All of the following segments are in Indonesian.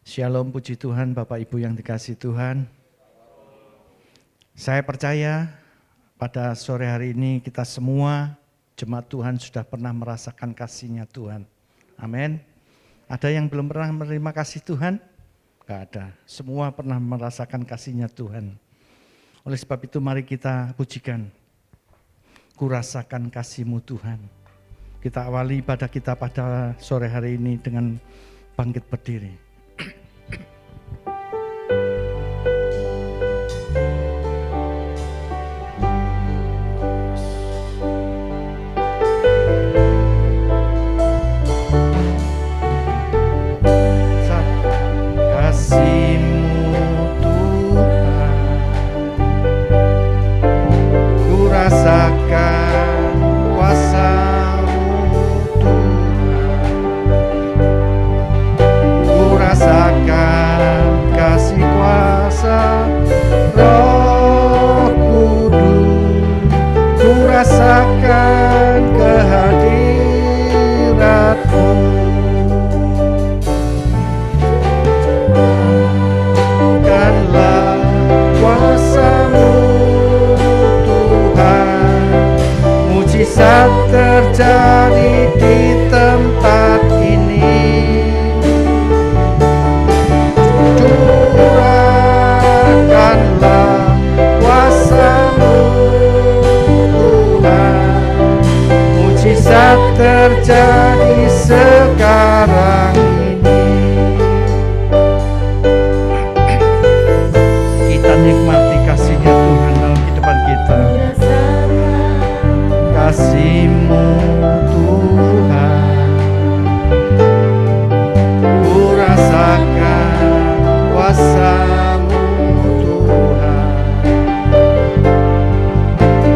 Shalom, puji Tuhan, Bapak Ibu yang dikasihi Tuhan. Saya percaya pada sore hari ini kita semua jemaat Tuhan sudah pernah merasakan kasih-Nya Tuhan. Amin. Ada yang belum pernah menerima kasih Tuhan? Enggak ada. Semua pernah merasakan kasih-Nya Tuhan. Oleh sebab itu mari kita pujikan. Kurasakan kasih-Mu Tuhan. Kita awali ibadah kita pada sore hari ini dengan bangkit berdiri. Terjadi di tempat ini, curahkanlah kuasa-Mu Tuhan, mujizat terjadi sekarang ini. Kita nikmati kasih-Nya Tuhan dalam kehidupan kita. Kasih-Mu Tuhan, ku rasakan kuasa-Mu Tuhan,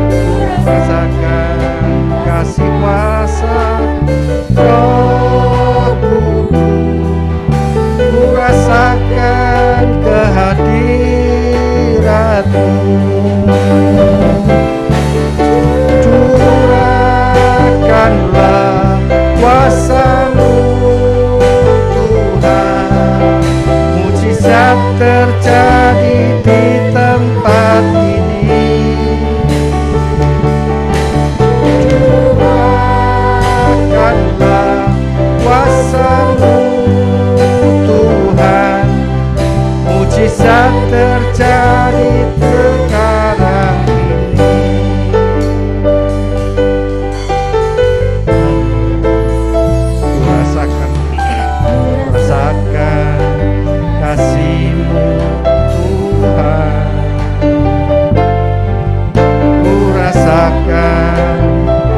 ku rasakan kasih kuasa Roh Kudus, ku rasakan kehadirat-Mu. Curahkanlah kuasa-Mu Tuhan, mujizat terjadi di tempat ini. Curahkanlah kuasa-Mu Tuhan, mujizat terjadi sekarang ini. Kasih-Mu Tuhan, ku rasakan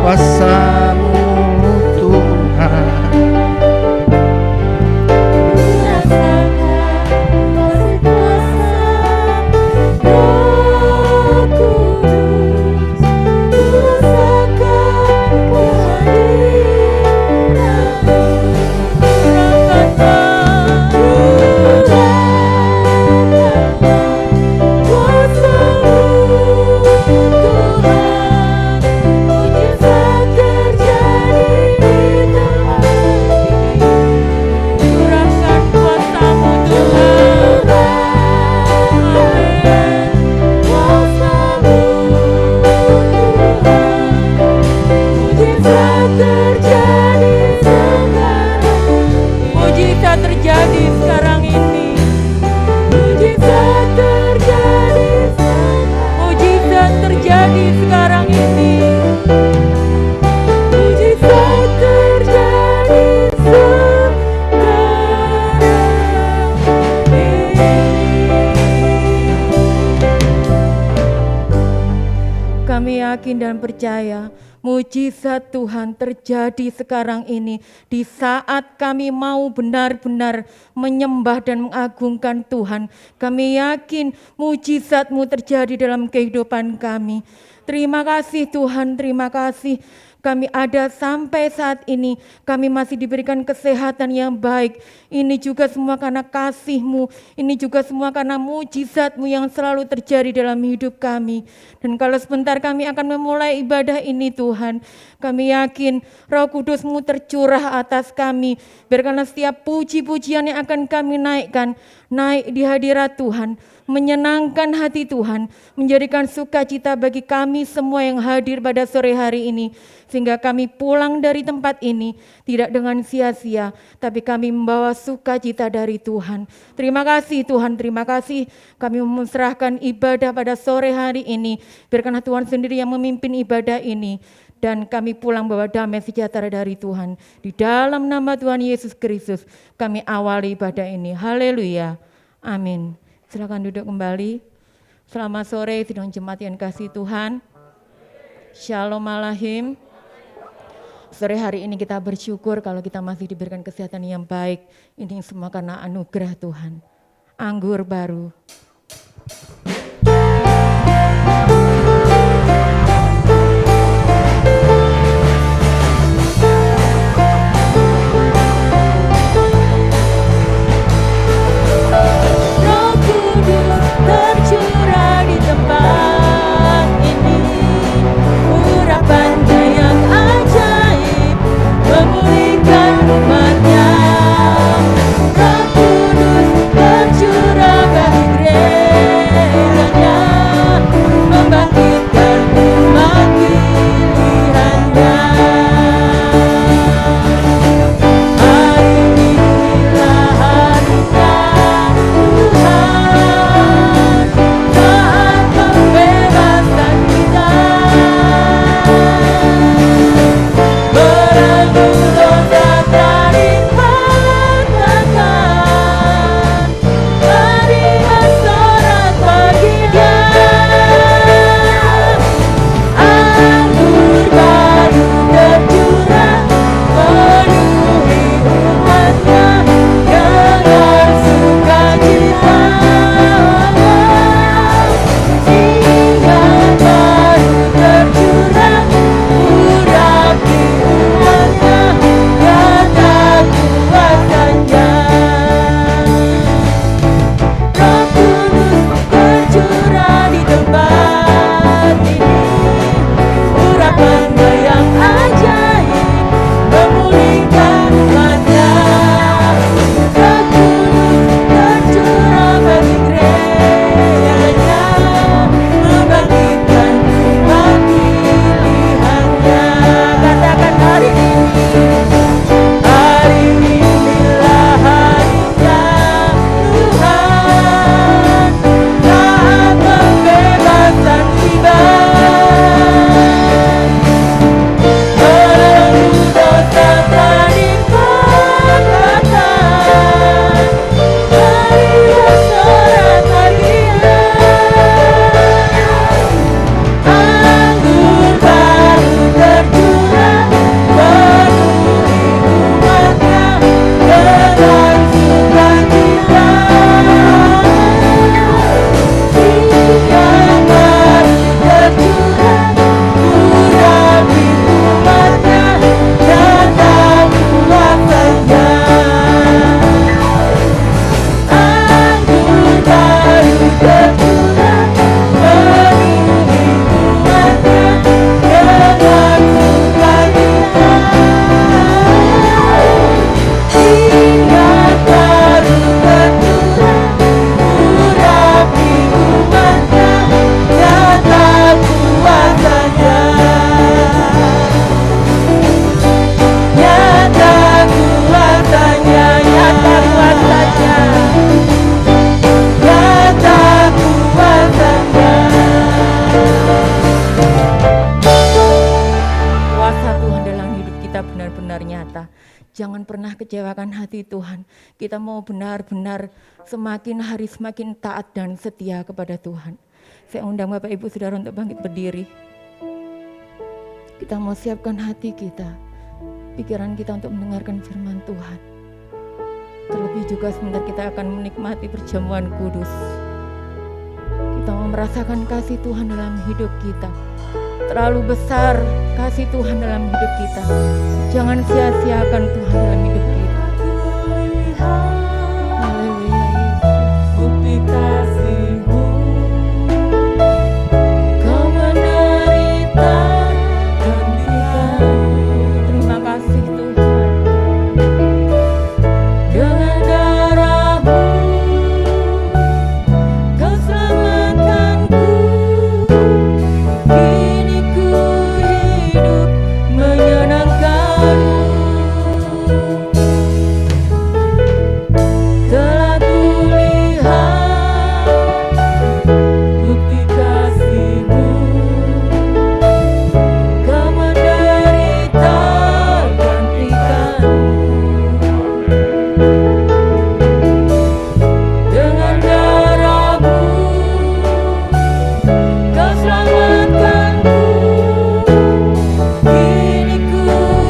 kuasa-Mu Tuhan, dan percaya mujizat Tuhan terjadi sekarang ini di saat kami mau benar-benar menyembah dan mengagungkan Tuhan. Kami yakin mujizat-Mu terjadi dalam kehidupan kami. Terima kasih Tuhan, terima kasih kami ada sampai saat ini, kami masih diberikan kesehatan yang baik. Ini juga semua karena kasih-Mu, ini juga semua karena mujizat-Mu yang selalu terjadi dalam hidup kami. Dan kalau sebentar kami akan memulai ibadah ini Tuhan, kami yakin Roh Kudus-Mu tercurah atas kami. Biarkanlah setiap puji-pujian yang akan kami naikkan, naik di hadirat Tuhan, menyenangkan hati Tuhan, menjadikan sukacita bagi kami semua yang hadir pada sore hari ini, sehingga kami pulang dari tempat ini tidak dengan sia-sia, tapi kami membawa sukacita dari Tuhan. Terima kasih Tuhan, terima kasih kami menyerahkan ibadah pada sore hari ini. Biarkanlah Tuhan sendiri yang memimpin ibadah ini, dan kami pulang bawa damai sejahtera dari Tuhan. Di dalam nama Tuhan Yesus Kristus kami awali ibadah ini. Haleluya. Amin. Silakan duduk kembali. Selamat sore sidang jemaat yang kasih Tuhan. Shalom Alahim. Sore hari ini kita bersyukur kalau kita masih diberikan kesehatan yang baik. Ini semua karena anugerah Tuhan. Anggur baru. Jangan pernah kecewakan hati Tuhan. Kita mau benar-benar semakin hari semakin taat dan setia kepada Tuhan. Saya undang Bapak Ibu Saudara untuk bangkit berdiri. Kita mau siapkan hati kita, pikiran kita untuk mendengarkan firman Tuhan. Terlebih juga sebentar kita akan menikmati perjamuan kudus. Kita mau merasakan kasih Tuhan dalam hidup kita. Terlalu besar kasih Tuhan dalam hidup kita. Jangan sia-siakan Tuhan dalam hidup kita. Haleluya Yesus. Bukti kasih-Mu, Kau menderita. gantikan Terima kasih Tuhan. Dengan darah-Mu Kau selamatkanku. Kini ku hidup menyenangkan-Mu. Telah kulihat bukti kasih-Mu, Kau menderita gantikanku. Dengan darah-Mu Kau selamatkanku. Kini ku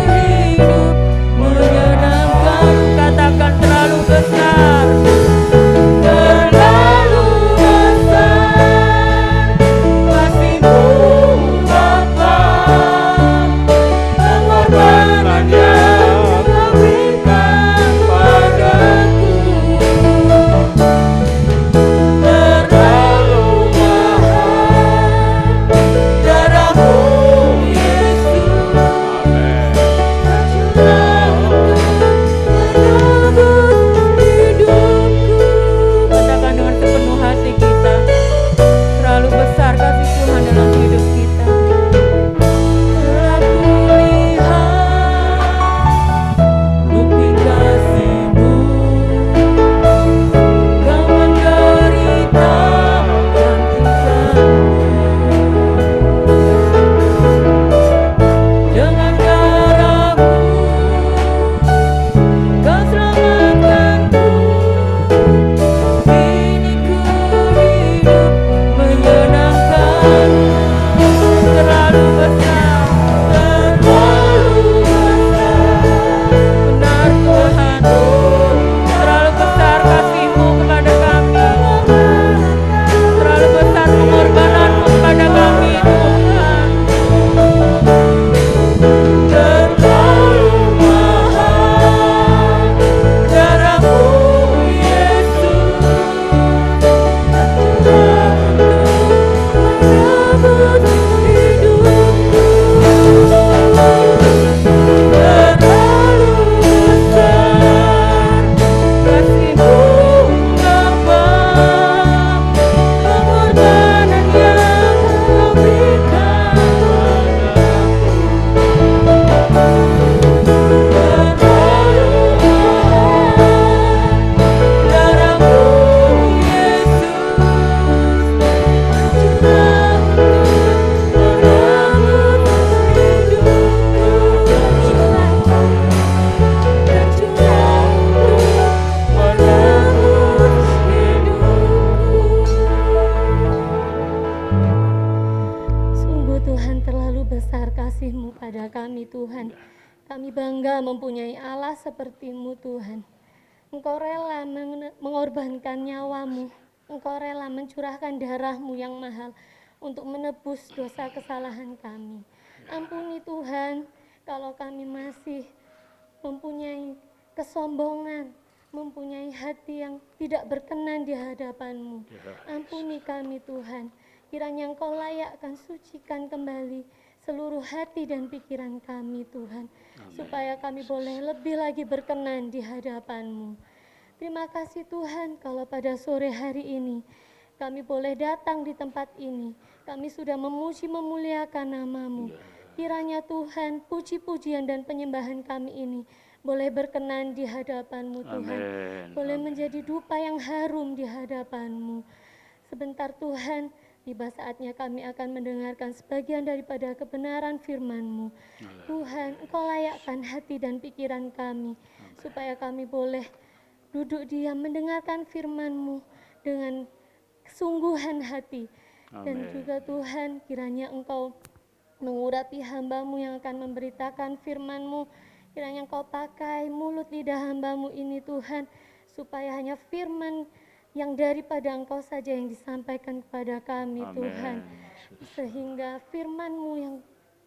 hidup menyenangkan. Katakan terlalu besar. Terlalu besar kasih-Mu Bapa. Pengorbanan yang Kau berikan padaku terlalu mahal. Darah-Mu Yesus tercurah menebus hidupku. Katakan dengan sepenuh hati kita, terlalu besar kasih Tuhan dalam hidup kita. Telah kulihat bukti kasih-Mu, Kau menderita gantikanku. Dengan darah-Mu Kau selamatkanku. Kini ku hidup menyenangkan. Terlalu besar, terlalu besar. Benar Tuhan, terlalu besar kasih-Mu kepada kami. Terlalu besar pengorbanan-Mu kepada kami Tuhan. Terlalu mahal darah-Mu Yesus tercurah menebus hidupku. Terlalu besar kasih-Mu Bapa. Pengorbanan yang Kau berikan terlalu mahal. Darah-Mu Yesus tercurah menebus hidupku. Tercurah menebus hidupku. Sungguh Tuhan, terlalu besar kasih-Mu pada kami Tuhan. Kami bangga mempunyai Allah seperti-Mu Tuhan. Engkau rela mengorbankan nyawa-Mu. Engkau rela mencurahkan darah-Mu yang mahal untuk menebus dosa kesalahan kami. Ampuni Tuhan kalau kami masih mempunyai kesombongan, mempunyai hati yang tidak berkenan di hadapan-Mu. Ampuni kami Tuhan. Kiranya Engkau layakkan, sucikan kembali seluruh hati dan pikiran kami Tuhan. Supaya kami boleh lebih lagi berkenan di hadapan-Mu. Terima kasih Tuhan kalau pada sore hari ini kami boleh datang di tempat ini. Kami sudah memuji memuliakan nama-Mu. Kiranya Tuhan puji-pujian dan penyembahan kami ini boleh berkenan di hadapan-Mu Tuhan. Boleh menjadi dupa yang harum di hadapan-Mu. Sebentar Tuhan, tiba saatnya kami akan mendengarkan sebagian daripada kebenaran firman-Mu. Tuhan, Engkau layakkan hati dan pikiran kami, supaya kami boleh duduk diam mendengarkan firman-Mu dengan kesungguhan hati. Dan juga Tuhan, kiranya Engkau mengurapi hamba-Mu yang akan memberitakan firman-Mu. Kiranya Engkau pakai mulut lidah hamba-Mu ini Tuhan, supaya hanya firman yang daripada Engkau saja yang disampaikan kepada kami Tuhan. sehingga firman-Mu yang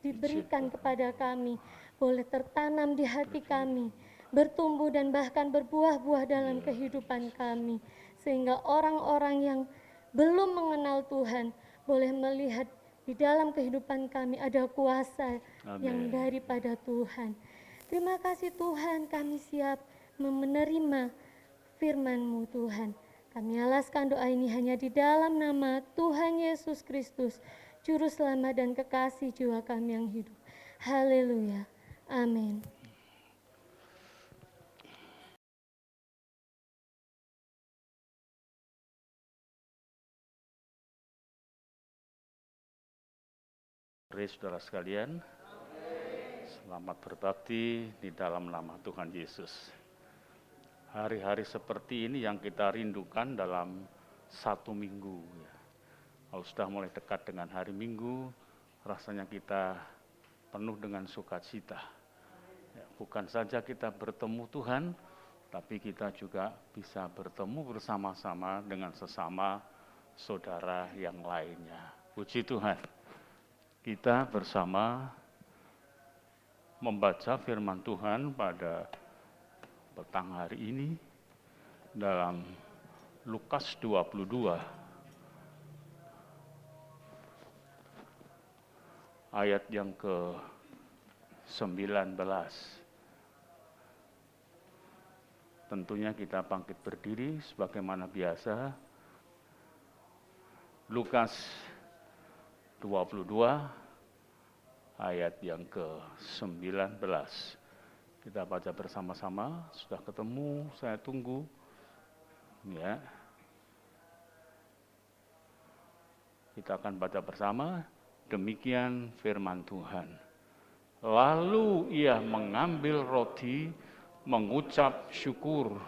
diberikan kepada kami boleh tertanam di hati kami, bertumbuh dan bahkan berbuah-buah dalam kehidupan kami, sehingga orang-orang yang belum mengenal Tuhan boleh melihat di dalam kehidupan kami ada kuasa yang daripada Tuhan. Terima kasih Tuhan, kami siap menerima firman-Mu Tuhan. Kami alaskan doa ini hanya di dalam nama Tuhan Yesus Kristus, Juru Selamat dan Kekasih jiwa kami yang hidup. Haleluya. Amin. Mari saudara sekalian, selamat berbakti di dalam nama Tuhan Yesus. Hari-hari seperti ini yang kita rindukan dalam satu minggu. Kalau sudah mulai dekat dengan hari Minggu, rasanya kita penuh dengan sukacita. Bukan saja kita bertemu Tuhan, tapi kita juga bisa bertemu bersama-sama dengan sesama saudara yang lainnya. Puji Tuhan. Kita bersama membaca firman Tuhan pada petang hari ini dalam Lukas 22 ayat yang ke-19. Tentunya kita bangkit berdiri sebagaimana biasa. Lukas 22 ayat yang ke-19. Kita baca bersama-sama. Sudah ketemu, saya tunggu. Ya. Kita akan baca bersama. Demikian firman Tuhan. Lalu ia mengambil roti, mengucap syukur,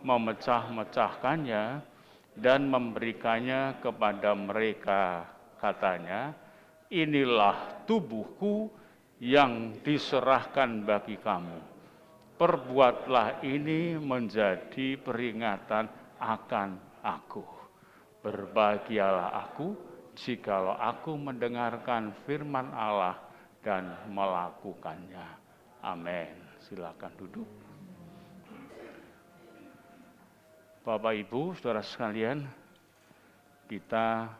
memecah-mecahkannya, dan memberikannya kepada mereka. Katanya, inilah tubuhku yang diserahkan bagi kamu. Perbuatlah ini menjadi peringatan akan aku. Berbahagialah aku jikalau aku mendengarkan firman Allah dan melakukannya. Amin. Silakan duduk. Bapak Ibu, saudara sekalian, kita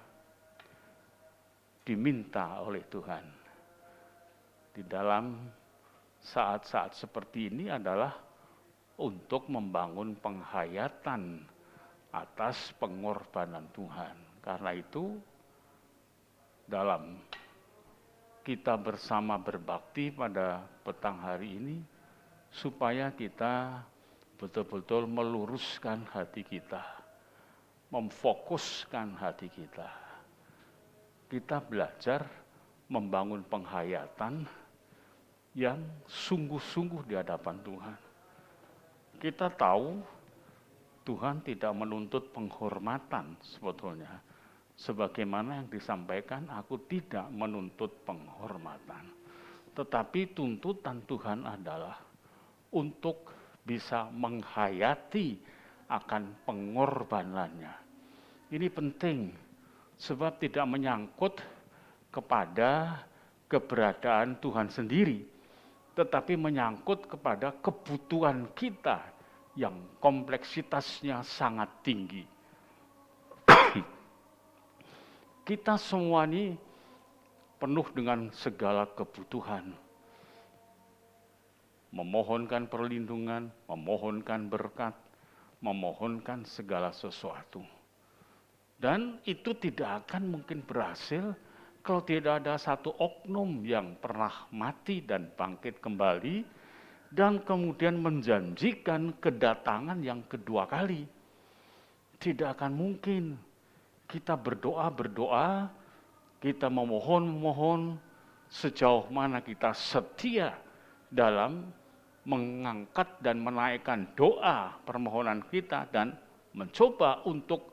diminta oleh Tuhan di dalam saat-saat seperti ini adalah untuk membangun penghayatan atas pengorbanan Tuhan. Karena itu dalam kita bersama berbakti pada petang hari ini, supaya kita betul-betul meluruskan hati kita, memfokuskan hati kita. Kita belajar membangun penghayatan yang sungguh-sungguh di hadapan Tuhan. Kita tahu Tuhan tidak menuntut penghormatan sebetulnya. Sebagaimana yang disampaikan, aku tidak menuntut penghormatan. Tetapi tuntutan Tuhan adalah untuk bisa menghayati akan pengorbanannya. Ini penting. Sebab tidak menyangkut kepada keberadaan Tuhan sendiri, tetapi menyangkut kepada kebutuhan kita yang kompleksitasnya sangat tinggi. Kita semua ini penuh dengan segala kebutuhan. Memohonkan perlindungan, memohonkan berkat, memohonkan segala sesuatu. Dan itu tidak akan mungkin berhasil kalau tidak ada satu oknum yang pernah mati dan bangkit kembali dan kemudian menjanjikan kedatangan yang kedua kali. Tidak akan mungkin kita berdoa, kita memohon sejauh mana kita setia dalam mengangkat dan menaikkan doa permohonan kita dan mencoba untuk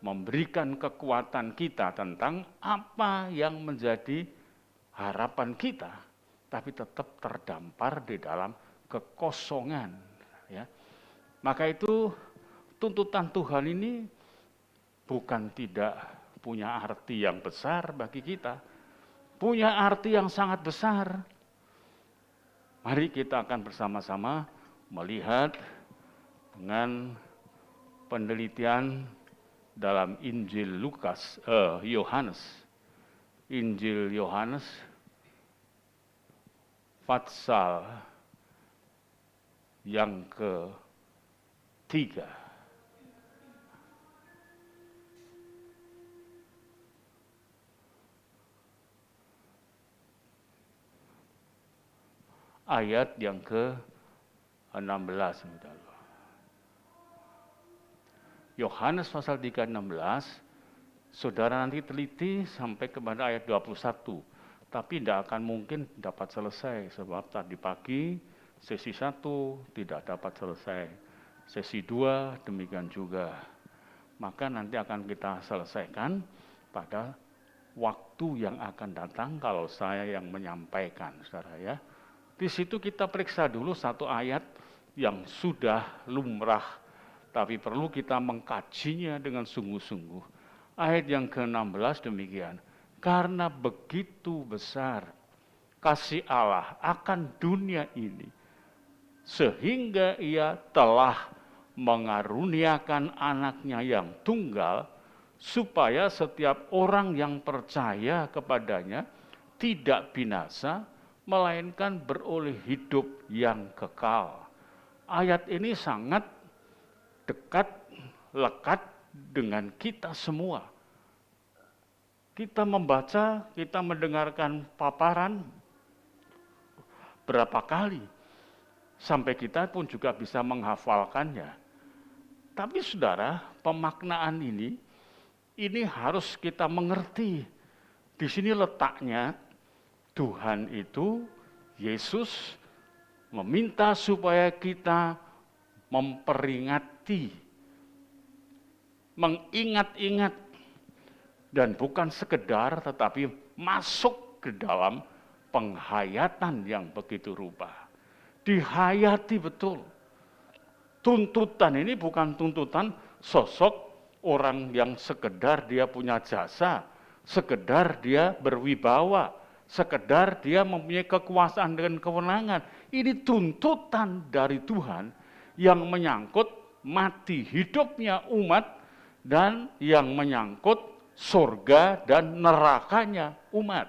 memberikan kekuatan kita tentang apa yang menjadi harapan kita, tapi tetap terdampar di dalam kekosongan. Ya. Maka itu tuntutan Tuhan ini bukan tidak punya arti yang besar bagi kita. Punya arti yang sangat besar. Mari kita akan bersama-sama melihat dengan penelitian dalam Injil Yohanes. Injil Yohanes pasal yang ketiga. Ayat yang ke-16. Yohanes pasal 3:16, saudara nanti teliti sampai kepada ayat 21. Tapi tidak akan mungkin dapat selesai, sebab tadi pagi sesi 1 tidak dapat selesai. Sesi 2 demikian juga. Maka nanti akan kita selesaikan pada waktu yang akan datang kalau saya yang menyampaikan, saudara ya. Di situ kita periksa dulu satu ayat yang sudah lumrah, tapi perlu kita mengkajinya dengan sungguh-sungguh. Ayat yang ke-16 demikian. Karena begitu besar kasih Allah akan dunia ini, sehingga ia telah mengaruniakan anaknya yang tunggal, supaya setiap orang yang percaya kepadanya tidak binasa, melainkan beroleh hidup yang kekal. Ayat ini sangat dekat, lekat dengan kita semua. Kita membaca, kita mendengarkan paparan berapa kali, sampai kita pun juga bisa menghafalkannya. Tapi saudara, pemaknaan ini harus kita mengerti. Di sini letaknya Tuhan itu, Yesus meminta supaya kita memperingati, mengingat-ingat, dan bukan sekedar tetapi masuk ke dalam penghayatan yang begitu rupa. Dihayati betul. Tuntutan ini bukan tuntutan sosok orang yang sekedar dia punya jasa, sekedar dia berwibawa, sekedar dia mempunyai kekuasaan dan kewenangan. Ini tuntutan dari Tuhan yang menyangkut mati hidupnya umat dan yang menyangkut surga dan nerakanya umat.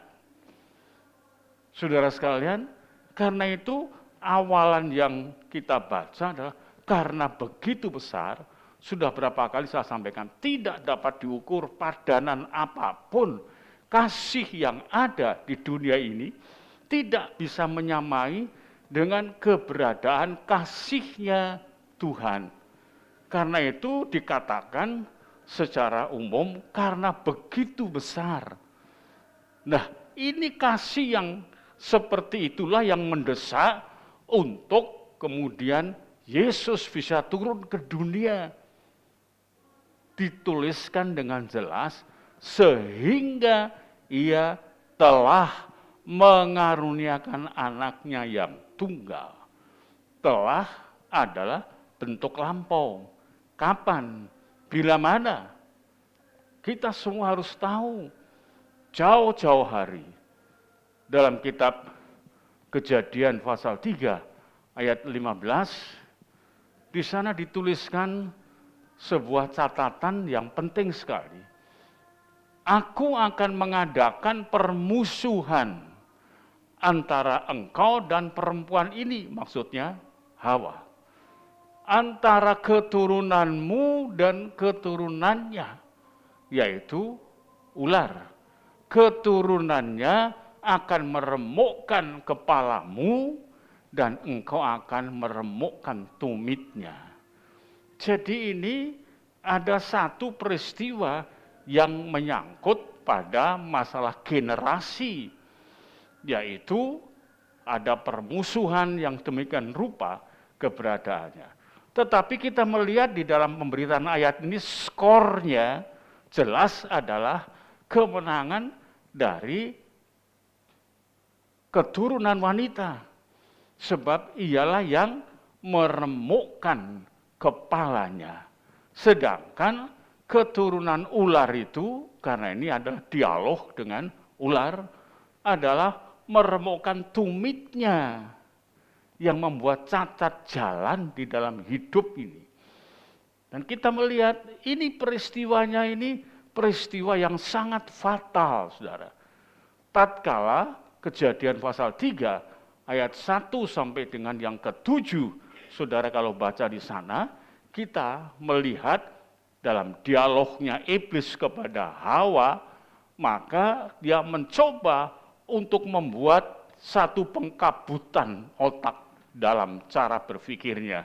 Saudara sekalian, karena itu awalan yang kita baca adalah karena begitu besar, sudah berapa kali saya sampaikan, tidak dapat diukur padanan apapun. Kasih yang ada di dunia ini tidak bisa menyamai dengan keberadaan kasihnya Tuhan. Karena itu dikatakan secara umum karena begitu besar. Nah, ini kasih yang seperti itulah yang mendesak untuk kemudian Yesus bisa turun ke dunia. Dituliskan dengan jelas, sehingga ia telah mengaruniakan anaknya yang tunggal. Telah adalah bentuk lampau. Kapan? Bila mana? Kita semua harus tahu. Jauh-jauh hari. Dalam kitab Kejadian pasal 3 ayat 15, di sana dituliskan sebuah catatan yang penting sekali. Aku akan mengadakan permusuhan antara engkau dan perempuan ini, maksudnya Hawa. Antara keturunanmu dan keturunannya, yaitu ular. Keturunannya akan meremukkan kepalamu dan engkau akan meremukkan tumitnya. Jadi ini ada satu peristiwa yang menyangkut pada masalah generasi, yaitu ada permusuhan yang demikian rupa keberadaannya. Tetapi kita melihat di dalam pemberitaan ayat ini skornya jelas adalah kemenangan dari keturunan wanita. Sebab ialah yang meremukkan kepalanya. Sedangkan keturunan ular itu, karena ini adalah dialog dengan ular, adalah meremukkan tumitnya yang membuat cacat jalan di dalam hidup ini. Dan kita melihat ini peristiwanya ini peristiwa yang sangat fatal, saudara. Tatkala Kejadian pasal 3 ayat 1 sampai dengan yang ke-7, saudara kalau baca di sana, kita melihat dalam dialognya iblis kepada Hawa, maka dia mencoba untuk membuat satu pengkabutan otak dalam cara berpikirnya.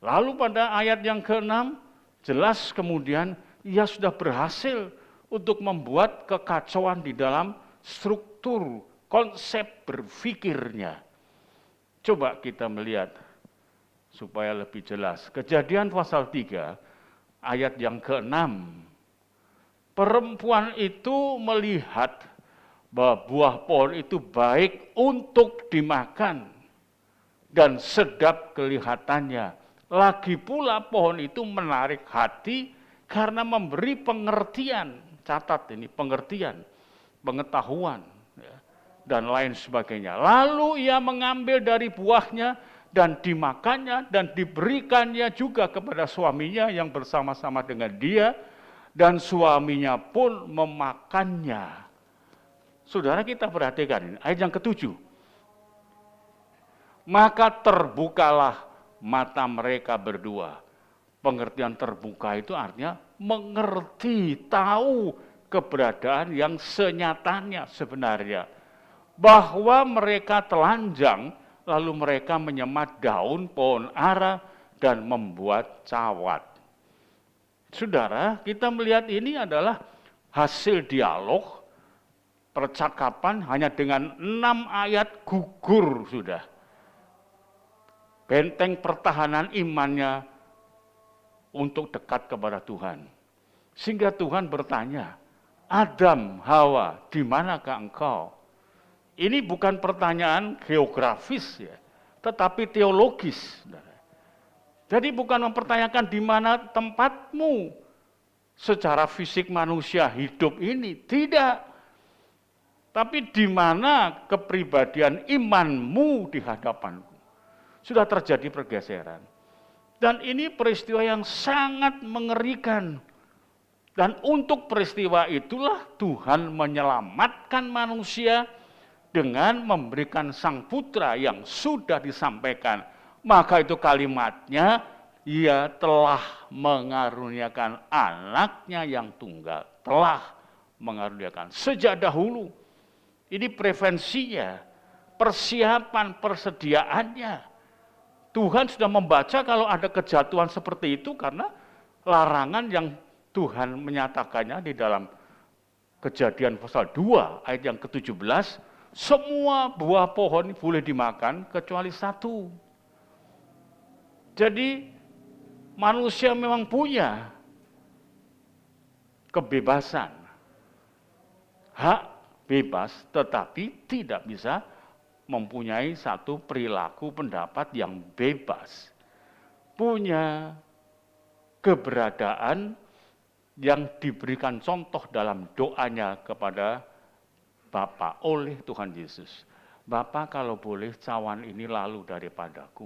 Lalu pada ayat yang ke-6, jelas kemudian ia sudah berhasil untuk membuat kekacauan di dalam struktur, konsep berpikirnya. Coba kita melihat supaya lebih jelas. Kejadian pasal 3, ayat yang ke-6. Perempuan itu melihat bahwa buah pohon itu baik untuk dimakan dan sedap kelihatannya. Lagi pula pohon itu menarik hati karena memberi pengertian. Catat ini, pengertian, pengetahuan, ya, dan lain sebagainya. Lalu ia mengambil dari buahnya dan dimakannya dan diberikannya juga kepada suaminya yang bersama-sama dengan dia, dan suaminya pun memakannya. Saudara, kita perhatikan ini, ayat yang ke-7. Maka terbukalah mata mereka berdua. Pengertian terbuka itu artinya mengerti, tahu keberadaan yang senyatanya sebenarnya. Bahwa mereka telanjang, lalu mereka menyemat daun pohon ara dan membuat cawat. Saudara, kita melihat ini adalah hasil dialog, percakapan hanya dengan 6 ayat gugur sudah. Benteng pertahanan imannya untuk dekat kepada Tuhan. Sehingga Tuhan bertanya, Adam, Hawa, di manakah engkau? Ini bukan pertanyaan geografis ya, tetapi teologis. Jadi bukan mempertanyakan di mana tempatmu secara fisik manusia hidup ini, tidak. Tapi di mana kepribadian imanmu di hadapanku. Sudah terjadi pergeseran. Dan ini peristiwa yang sangat mengerikan. Dan untuk peristiwa itulah Tuhan menyelamatkan manusia dengan memberikan Sang Putra yang sudah disampaikan. Maka itu kalimatnya, ia telah mengaruniakan anaknya yang tunggal. Telah mengaruniakan sejak dahulu. Ini prevensinya, persiapan persediaannya. Tuhan sudah membaca kalau ada kejatuhan seperti itu karena larangan yang Tuhan menyatakannya di dalam Kejadian pasal 2 ayat yang ke-17, semua buah pohon boleh dimakan kecuali satu. Jadi manusia memang punya kebebasan, hak bebas, tetapi tidak bisa mempunyai satu perilaku pendapat yang bebas. Punya keberadaan yang diberikan contoh dalam doanya kepada Bapa oleh Tuhan Yesus. Bapa, kalau boleh cawan ini lalu daripadaku,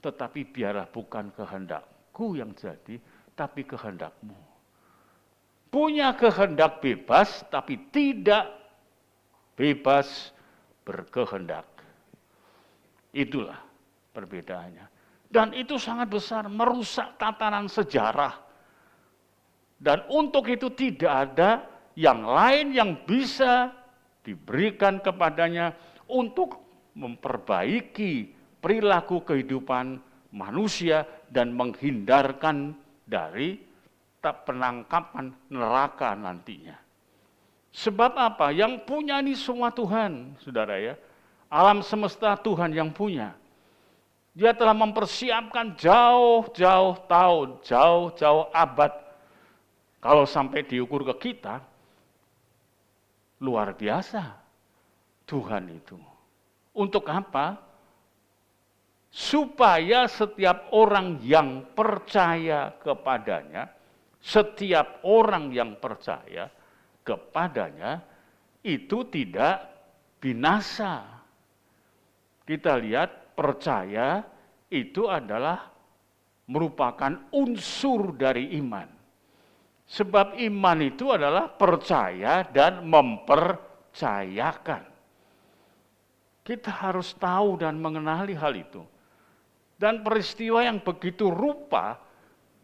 tetapi biarlah bukan kehendakku yang jadi, tapi kehendakmu. Punya kehendak bebas, tapi tidak bebas berkehendak. Itulah perbedaannya. Dan itu sangat besar, merusak tatanan sejarah. Dan untuk itu tidak ada yang lain yang bisa diberikan kepadanya untuk memperbaiki perilaku kehidupan manusia dan menghindarkan dari penangkapan neraka nantinya. Sebab apa? Yang punya ini semua Tuhan, saudara ya. Alam semesta Tuhan yang punya. Dia telah mempersiapkan jauh-jauh tahun, jauh-jauh abad. Kalau sampai diukur ke kita, luar biasa Tuhan itu. Untuk apa? Supaya setiap orang yang percaya kepadanya Setiap orang yang percaya kepadanya itu tidak binasa. Kita lihat percaya itu adalah merupakan unsur dari iman. Sebab iman itu adalah percaya dan mempercayakan. Kita harus tahu dan mengenali hal itu. Dan peristiwa yang begitu rupa,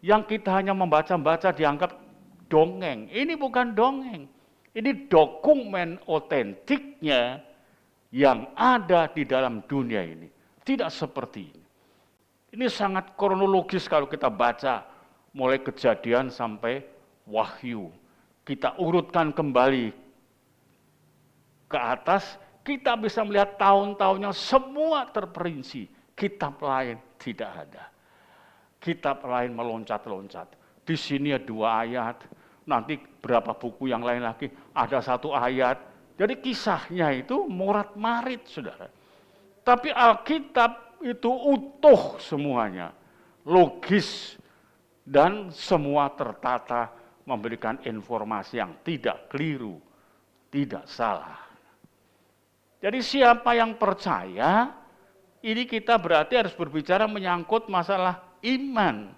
yang kita hanya membaca-baca dianggap dongeng. Ini bukan dongeng. Ini dokumen otentiknya yang ada di dalam dunia ini. Tidak seperti ini. Ini sangat kronologis kalau kita baca mulai Kejadian sampai Wahyu. Kita urutkan kembali ke atas, kita bisa melihat tahun-tahunnya semua terperinci. Kitab lain tidak ada. Kitab lain meloncat-loncat. Di sini ada 2 ayat, nanti berapa buku yang lain lagi, ada 1 ayat. Jadi kisahnya itu morat-marit, saudara. Tapi Alkitab itu utuh semuanya, logis, dan semua tertata memberikan informasi yang tidak keliru, tidak salah. Jadi siapa yang percaya, ini kita berarti harus berbicara menyangkut masalah iman.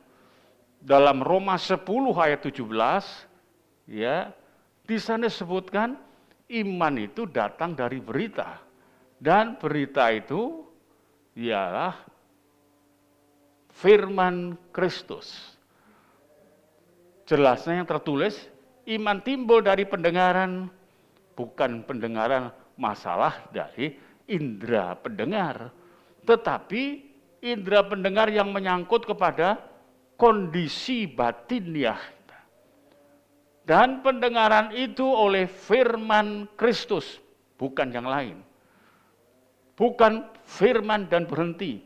Dalam Roma 10 ayat 17, ya, di sana disebutkan iman itu datang dari berita. Dan berita itu ialah firman Kristus. Jelasnya yang tertulis, iman timbul dari pendengaran, bukan pendengaran masalah dari indera pendengar. Tetapi indera pendengar yang menyangkut kepada kondisi batiniah. Dan pendengaran itu oleh firman Kristus, bukan yang lain. Bukan firman dan berhenti,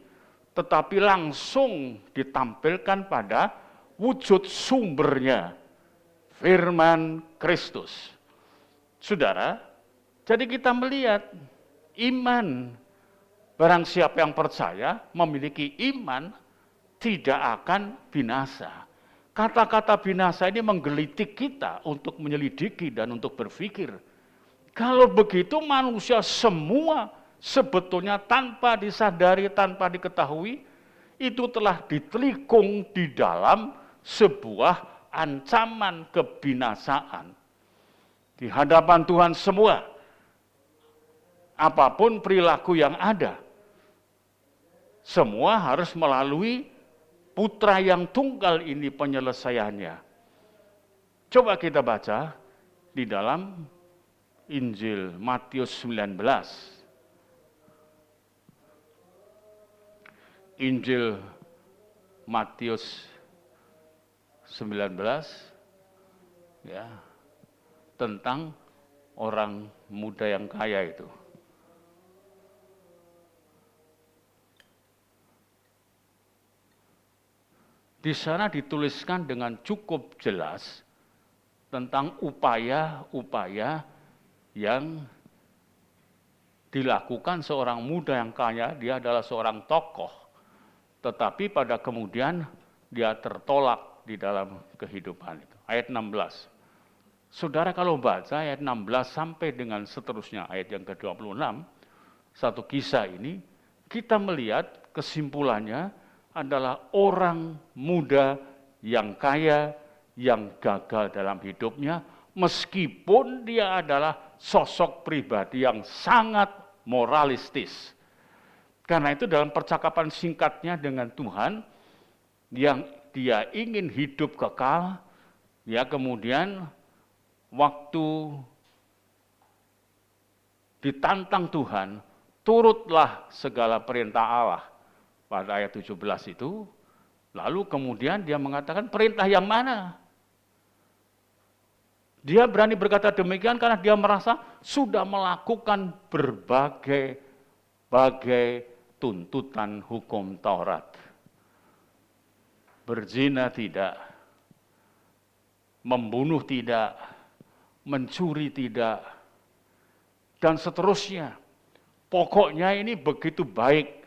tetapi langsung ditampilkan pada wujud sumbernya, firman Kristus. Saudara, jadi kita melihat iman. Barang siapa yang percaya, memiliki iman, tidak akan binasa. Kata-kata binasa ini menggelitik kita untuk menyelidiki dan untuk berpikir. Kalau begitu manusia semua sebetulnya tanpa disadari, tanpa diketahui, itu telah ditelikung di dalam sebuah ancaman kebinasaan. Di hadapan Tuhan semua, apapun perilaku yang ada, semua harus melalui Putra yang tunggal ini penyelesaiannya. Coba kita baca di dalam Injil Matius 19. Injil Matius 19 ya, tentang orang muda yang kaya itu. Di sana dituliskan dengan cukup jelas tentang upaya-upaya yang dilakukan seorang muda yang kaya. Dia adalah seorang tokoh, tetapi pada kemudian dia tertolak di dalam kehidupan itu. Ayat 16. Saudara kalau baca ayat 16 sampai dengan seterusnya, ayat yang ke-26, satu kisah ini, kita melihat kesimpulannya adalah orang muda yang kaya, yang gagal dalam hidupnya, meskipun dia adalah sosok pribadi yang sangat moralistis. Karena itu dalam percakapan singkatnya dengan Tuhan, yang dia ingin hidup kekal, ya kemudian waktu ditantang Tuhan, turutlah segala perintah Allah. Pada ayat 17 itu, lalu kemudian dia mengatakan perintah yang mana? Dia berani berkata demikian karena dia merasa sudah melakukan berbagai tuntutan hukum Taurat. Berzina tidak, membunuh tidak, mencuri tidak, dan seterusnya. Pokoknya ini begitu baik.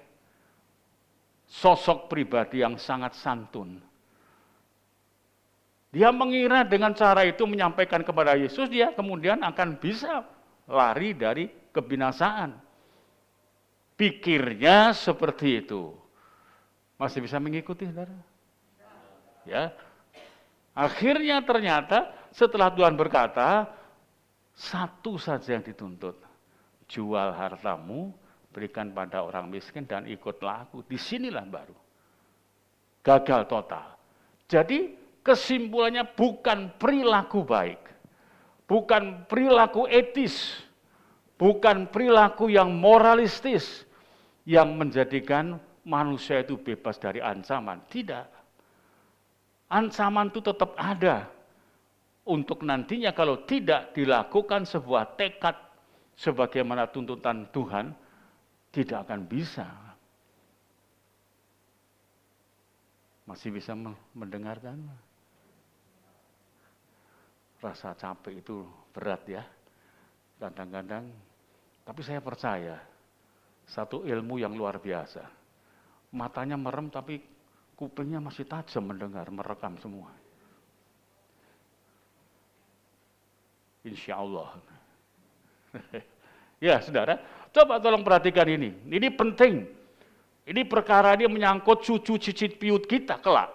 Sosok pribadi yang sangat santun. Dia mengira dengan cara itu menyampaikan kepada Yesus, dia kemudian akan bisa lari dari kebinasaan. Pikirnya seperti itu. Masih bisa mengikuti, saudara? Ya. Akhirnya ternyata setelah Tuhan berkata, satu saja yang dituntut. Jual hartamu, berikan pada orang miskin dan ikutlah aku. Disinilah baru. Gagal total. Jadi kesimpulannya bukan perilaku baik. Bukan perilaku etis. Bukan perilaku yang moralistis. Yang menjadikan manusia itu bebas dari ancaman. Tidak. Ancaman itu tetap ada. Untuk nantinya kalau tidak dilakukan sebuah tekad sebagaimana tuntutan Tuhan, tidak akan bisa. Masih bisa mendengarkan? Rasa capek itu berat ya, kadang-kadang. Tapi saya percaya, satu ilmu yang luar biasa. Matanya merem tapi kupingnya masih tajam mendengar, merekam semua. Insya Allah. Ya saudara, coba tolong perhatikan ini. Ini penting. Ini perkara ini menyangkut cucu cicit piut kita kelak.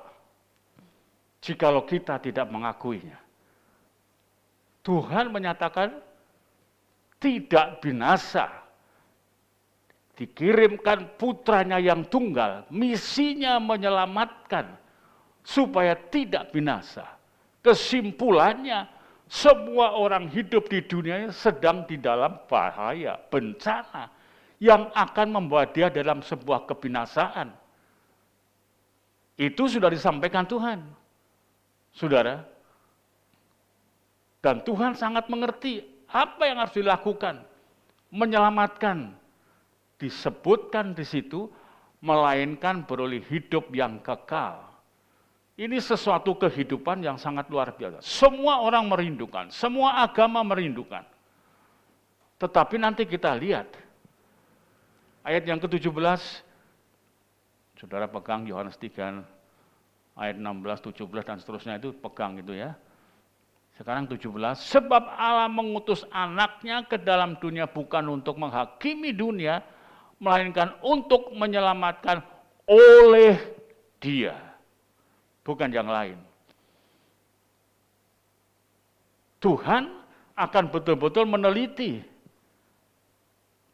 Jikalau kita tidak mengakuinya. Tuhan menyatakan tidak binasa. Dikirimkan putranya yang tunggal, misinya menyelamatkan supaya tidak binasa. Kesimpulannya, semua orang hidup di dunia ini sedang di dalam bahaya, bencana yang akan membawa dia dalam sebuah kebinasaan. Itu sudah disampaikan Tuhan, saudara. Dan Tuhan sangat mengerti apa yang harus dilakukan, menyelamatkan. Disebutkan di situ, melainkan beroleh hidup yang kekal. Ini sesuatu kehidupan yang sangat luar biasa. Semua orang merindukan, semua agama merindukan. Tetapi nanti kita lihat, ayat yang ke-17, saudara pegang Yohanes 3, ayat 16, 17, dan seterusnya itu pegang itu ya. Sekarang 17, sebab Allah mengutus anaknya ke dalam dunia bukan untuk menghakimi dunia, melainkan untuk menyelamatkan oleh dia. Bukan yang lain. Tuhan akan betul-betul meneliti.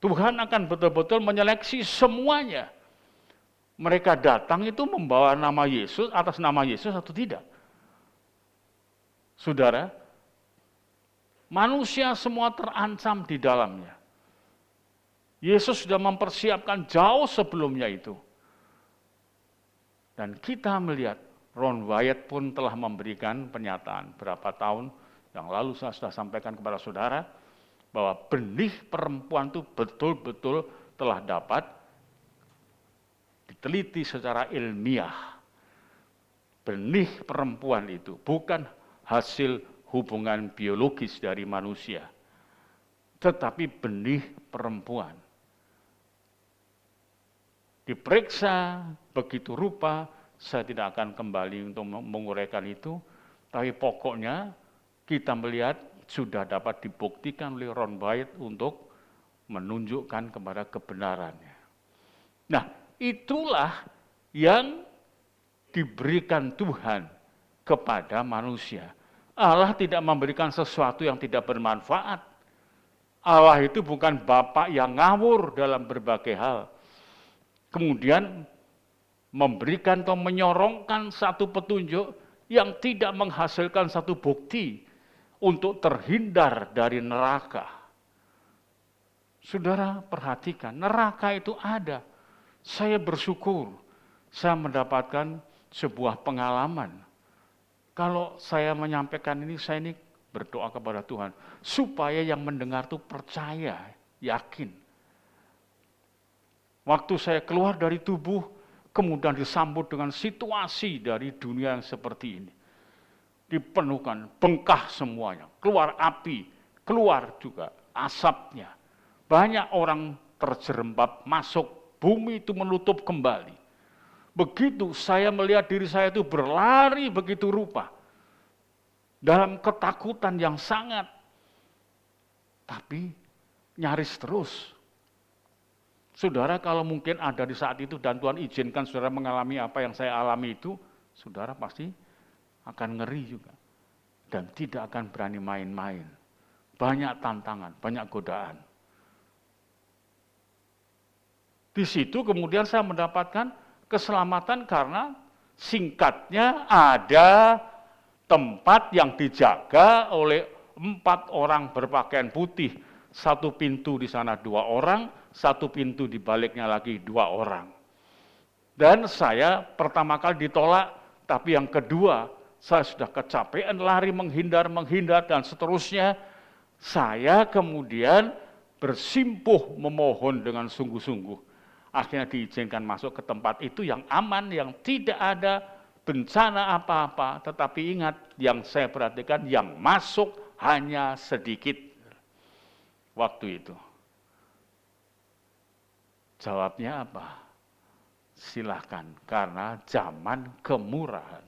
Tuhan akan betul-betul menyeleksi semuanya. Mereka datang itu membawa nama Yesus, atas nama Yesus atau tidak. Saudara, manusia semua terancam di dalamnya. Yesus sudah mempersiapkan jauh sebelumnya itu. Dan kita melihat, Ron Wyatt pun telah memberikan pernyataan berapa tahun yang lalu saya sudah sampaikan kepada saudara, bahwa benih perempuan itu betul-betul telah dapat diteliti secara ilmiah. Benih perempuan itu bukan hasil hubungan biologis dari manusia, tetapi benih perempuan. Diperiksa begitu rupa, saya tidak akan kembali untuk menguraikan itu, tapi pokoknya kita melihat sudah dapat dibuktikan oleh Ron Wyatt untuk menunjukkan kepada kebenarannya. Nah, itulah yang diberikan Tuhan kepada manusia. Allah tidak memberikan sesuatu yang tidak bermanfaat. Allah itu bukan Bapa yang ngawur dalam berbagai hal. Kemudian memberikan atau menyorongkan satu petunjuk yang tidak menghasilkan satu bukti untuk terhindar dari neraka. Saudara perhatikan, neraka itu ada. Saya bersyukur, saya mendapatkan sebuah pengalaman. Kalau saya menyampaikan ini, saya ini berdoa kepada Tuhan, supaya yang mendengar itu percaya, yakin. Waktu saya keluar dari tubuh, kemudian disambut dengan situasi dari dunia yang seperti ini. Dipenuhkan, bengkah semuanya, keluar api, keluar juga asapnya. Banyak orang terjerembab masuk, bumi itu menutup kembali. Begitu saya melihat diri saya itu berlari begitu rupa. dalam ketakutan yang sangat, tapi nyaris terus. Saudara kalau mungkin ada di saat itu dan Tuhan izinkan saudara mengalami apa yang saya alami itu, saudara pasti akan ngeri juga. Dan tidak akan berani main-main. Banyak tantangan, banyak godaan. Di situ kemudian saya mendapatkan keselamatan karena singkatnya ada tempat yang dijaga oleh 4 orang berpakaian putih. Satu pintu di sana 2 orang, satu pintu di baliknya lagi 2 orang. Dan saya pertama kali ditolak, tapi yang kedua saya sudah kecapean lari menghindar dan seterusnya. Saya kemudian bersimpuh memohon dengan sungguh-sungguh. Akhirnya diizinkan masuk ke tempat itu yang aman, yang tidak ada bencana apa-apa. Tetapi ingat, yang saya perhatikan yang masuk hanya sedikit waktu itu. Jawabnya apa? Silahkan, karena zaman kemurahan.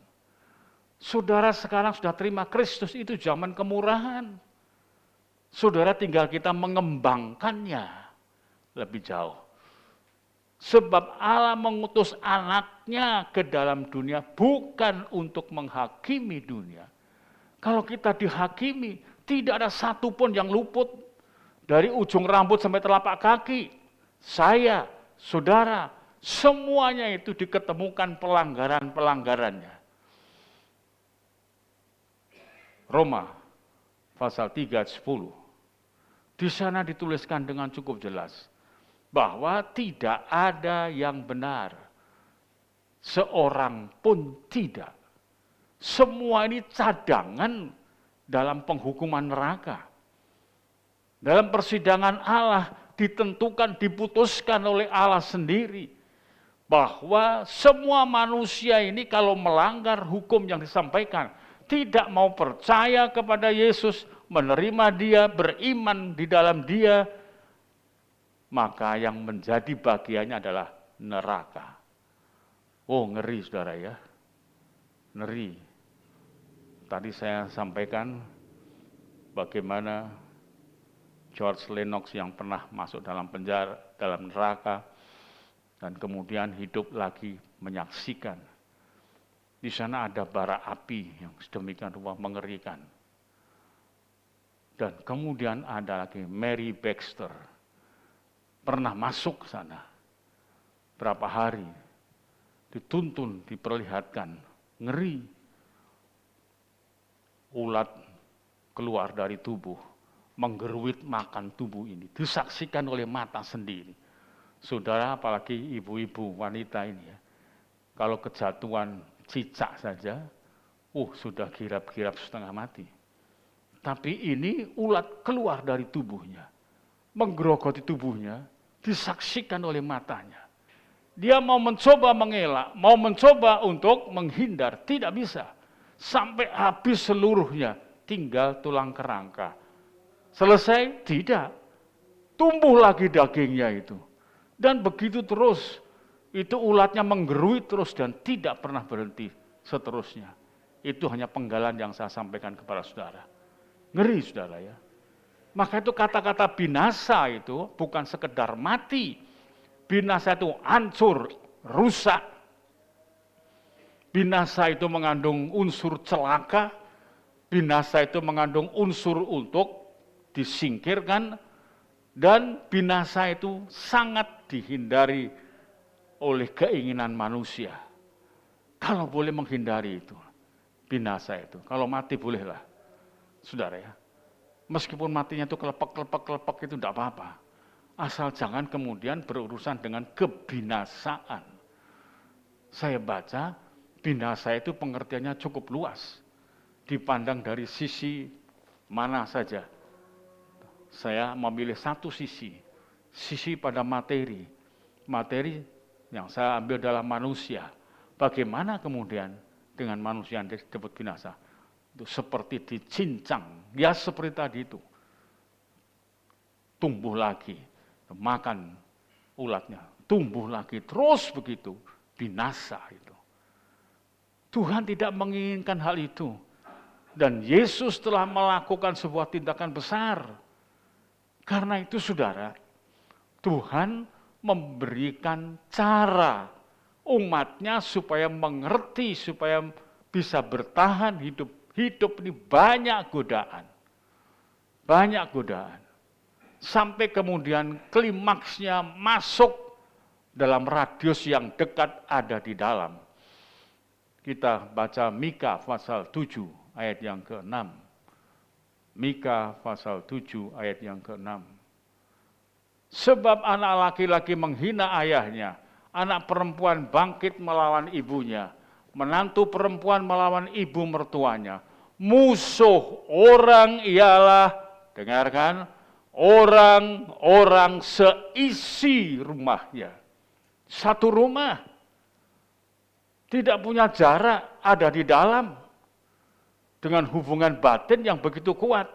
Saudara sekarang sudah terima Kristus, itu zaman kemurahan. Saudara tinggal kita mengembangkannya lebih jauh. Sebab Allah mengutus anaknya ke dalam dunia bukan untuk menghakimi dunia. Kalau kita dihakimi, tidak ada satupun yang luput. Dari ujung rambut sampai telapak kaki, saya, saudara, semuanya itu diketemukan pelanggaran-pelanggarannya. Roma pasal 3 ayat 10. Di sana dituliskan dengan cukup jelas bahwa tidak ada yang benar, seorang pun tidak. Semua ini cadangan dalam penghukuman neraka. Dalam persidangan Allah ditentukan, diputuskan oleh Allah sendiri bahwa semua manusia ini kalau melanggar hukum yang disampaikan, tidak mau percaya kepada Yesus, menerima Dia, beriman di dalam Dia, maka yang menjadi bagiannya adalah neraka. Oh, ngeri saudara ya. Ngeri. Tadi saya sampaikan bagaimana George Lennox yang pernah masuk dalam penjara, dalam neraka, dan kemudian hidup lagi menyaksikan. Di sana ada bara api yang sedemikian rupa mengerikan. Dan kemudian ada lagi Mary Baxter, pernah masuk ke sana. Berapa hari, dituntun, diperlihatkan, ngeri. Ulat keluar dari tubuh, menggeruit makan tubuh ini, disaksikan oleh mata sendiri. Saudara, apalagi ibu-ibu wanita ini ya, kalau kejatuhan cicak saja, sudah girap-girap setengah mati. Tapi ini ulat keluar dari tubuhnya, menggerogoti tubuhnya, disaksikan oleh matanya. Dia mau mencoba mengelak, mau mencoba untuk menghindar, tidak bisa. Sampai habis seluruhnya, tinggal tulang kerangka. Selesai? Tidak. Tumbuh lagi dagingnya itu. Dan begitu terus, itu ulatnya menggeruit terus dan tidak pernah berhenti seterusnya. Itu hanya penggalan yang saya sampaikan kepada saudara. Ngeri saudara ya. Maka itu kata-kata binasa itu bukan sekedar mati. Binasa itu hancur, rusak. Binasa itu mengandung unsur celaka. Binasa itu mengandung unsur untuk disingkirkan. Dan binasa itu sangat dihindari oleh keinginan manusia. Kalau boleh menghindari itu, binasa itu. Kalau mati bolehlah, saudara ya. Meskipun matinya itu kelepek itu tidak apa-apa. Asal jangan kemudian berurusan dengan kebinasaan. Saya baca, binasa itu pengertiannya cukup luas. Dipandang dari sisi mana saja. Saya memilih satu sisi pada materi. Materi yang saya ambil dalam manusia. Bagaimana kemudian dengan manusia yang disebut binasa? Itu seperti dicincang, ya seperti tadi itu. Tumbuh lagi, makan ulatnya, tumbuh lagi, terus begitu, binasa itu. Tuhan tidak menginginkan hal itu. Dan Yesus telah melakukan sebuah tindakan besar. Karena itu saudara, Tuhan memberikan cara umatnya supaya mengerti, supaya bisa bertahan hidup. Hidup ini banyak godaan. Banyak godaan. Sampai kemudian klimaksnya masuk dalam radius yang dekat ada di dalam. Kita baca Mika pasal 7 ayat yang ke-6. Mika pasal 7 ayat yang ke-6. Sebab anak laki-laki menghina ayahnya, anak perempuan bangkit melawan ibunya, menantu perempuan melawan ibu mertuanya. Musuh orang ialah, dengarkan, orang-orang seisi rumahnya. Satu rumah, tidak punya jarak, ada di dalam. Dengan hubungan batin yang begitu kuat.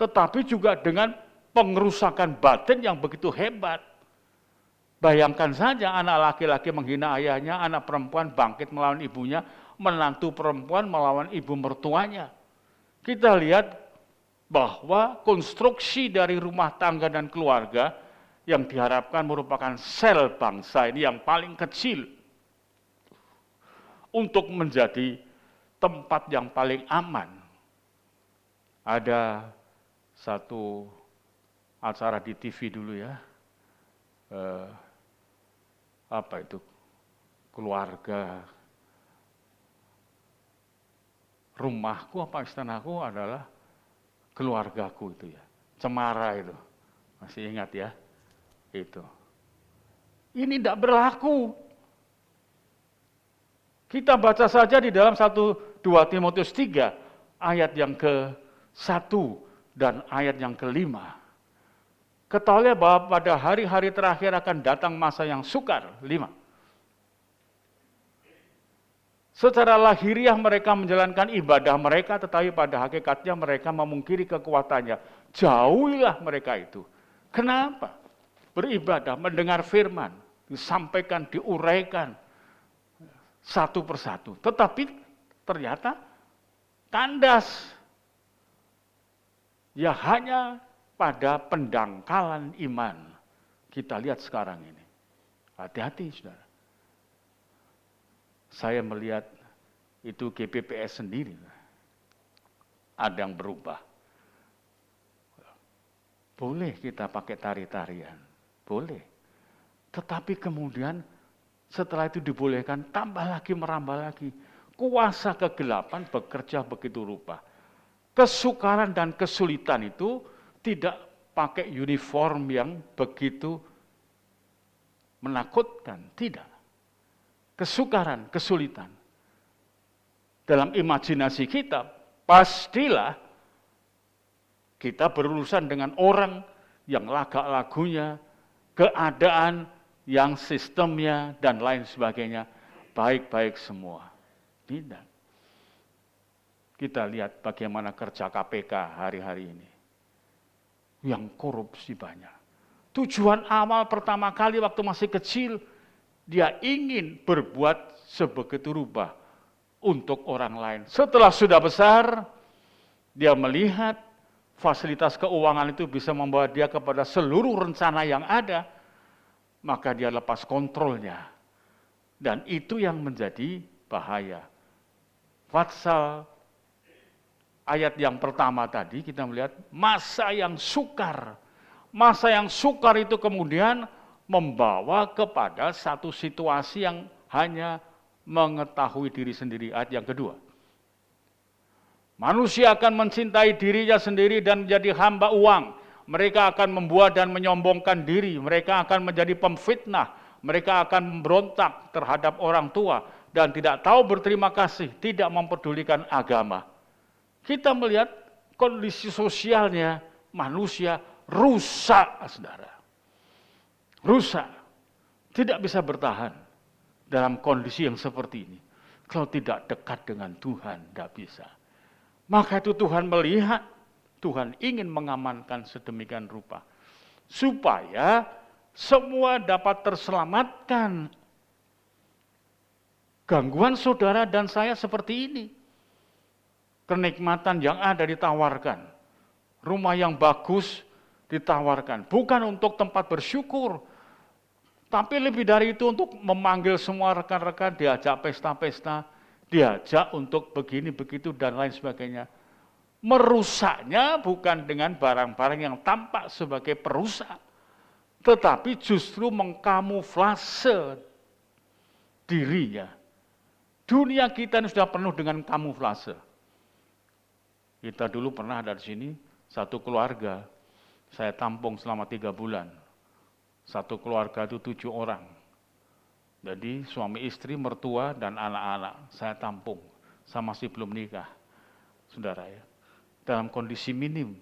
Tetapi juga dengan pengerusakan batin yang begitu hebat. Bayangkan saja anak laki-laki menghina ayahnya, anak perempuan bangkit melawan ibunya, menantu perempuan melawan ibu mertuanya. Kita lihat bahwa konstruksi dari rumah tangga dan keluarga yang diharapkan merupakan sel bangsa ini yang paling kecil untuk menjadi tempat yang paling aman. Ada satu acara di TV dulu ya, apa itu, keluarga, rumahku apa istanaku adalah keluargaku itu ya, Cemara itu, masih ingat ya, itu. Ini tidak berlaku. Kita baca saja di dalam 1-2 Timotius 3, ayat yang ke-1 dan ayat yang ke-5. Ketahuilah bahwa pada hari-hari terakhir akan datang masa yang sukar. 5. Secara lahiriah mereka menjalankan ibadah mereka, tetapi pada hakikatnya mereka memungkiri kekuatannya. Jauhilah mereka itu. Kenapa? Beribadah, mendengar firman, disampaikan, diuraikan satu persatu. Tetapi ternyata kandas. Ya hanya pada pendangkalan iman. Kita lihat sekarang ini. Hati-hati saudara. Saya melihat itu GPPS sendiri. Ada yang berubah. Boleh kita pakai tari-tarian. Boleh. Tetapi kemudian setelah itu dibolehkan, tambah lagi, merambah lagi. Kuasa kegelapan bekerja begitu rupa. Kesukaran dan kesulitan itu tidak pakai uniform yang begitu menakutkan. Tidak. Kesukaran, kesulitan. Dalam imajinasi kita, pastilah kita berurusan dengan orang yang lagak-lagunya, keadaan yang sistemnya dan lain sebagainya baik-baik semua. Tidak. Kita lihat bagaimana kerja KPK hari-hari ini. Yang korupsi banyak. Tujuan awal pertama kali waktu masih kecil, dia ingin berbuat sebegitu rupa untuk orang lain. Setelah sudah besar, dia melihat fasilitas keuangan itu bisa membawa dia kepada seluruh rencana yang ada, maka dia lepas kontrolnya. Dan itu yang menjadi bahaya. Pasal ayat yang pertama tadi kita melihat masa yang sukar. Masa yang sukar itu kemudian membawa kepada satu situasi yang hanya mengetahui diri sendiri. Ayat yang kedua. Manusia akan mencintai dirinya sendiri dan menjadi hamba uang. Mereka akan membuat dan menyombongkan diri, mereka akan menjadi pemfitnah, mereka akan memberontak terhadap orang tua, dan tidak tahu berterima kasih, tidak mempedulikan agama. Kita melihat kondisi sosialnya manusia rusak, saudara. Rusak, tidak bisa bertahan dalam kondisi yang seperti ini. Kalau tidak dekat dengan Tuhan, tidak bisa. Maka itu Tuhan melihat, Tuhan ingin mengamankan sedemikian rupa. Supaya semua dapat terselamatkan. Gangguan saudara dan saya seperti ini. kenikmatan yang ada ditawarkan. Rumah yang bagus ditawarkan. Bukan untuk tempat bersyukur, tapi lebih dari itu untuk memanggil semua rekan-rekan, diajak pesta-pesta, diajak untuk begini, begitu, dan lain sebagainya. Merusaknya bukan dengan barang-barang yang tampak sebagai perusak, tetapi justru mengkamuflase dirinya. Dunia kita ini sudah penuh dengan kamuflase. Kita dulu pernah ada di sini, satu keluarga, saya tampung selama 3 bulan. Satu keluarga itu 7 orang. Jadi suami istri, mertua, dan anak-anak saya tampung. Saya masih belum nikah, saudara ya. Dalam kondisi minim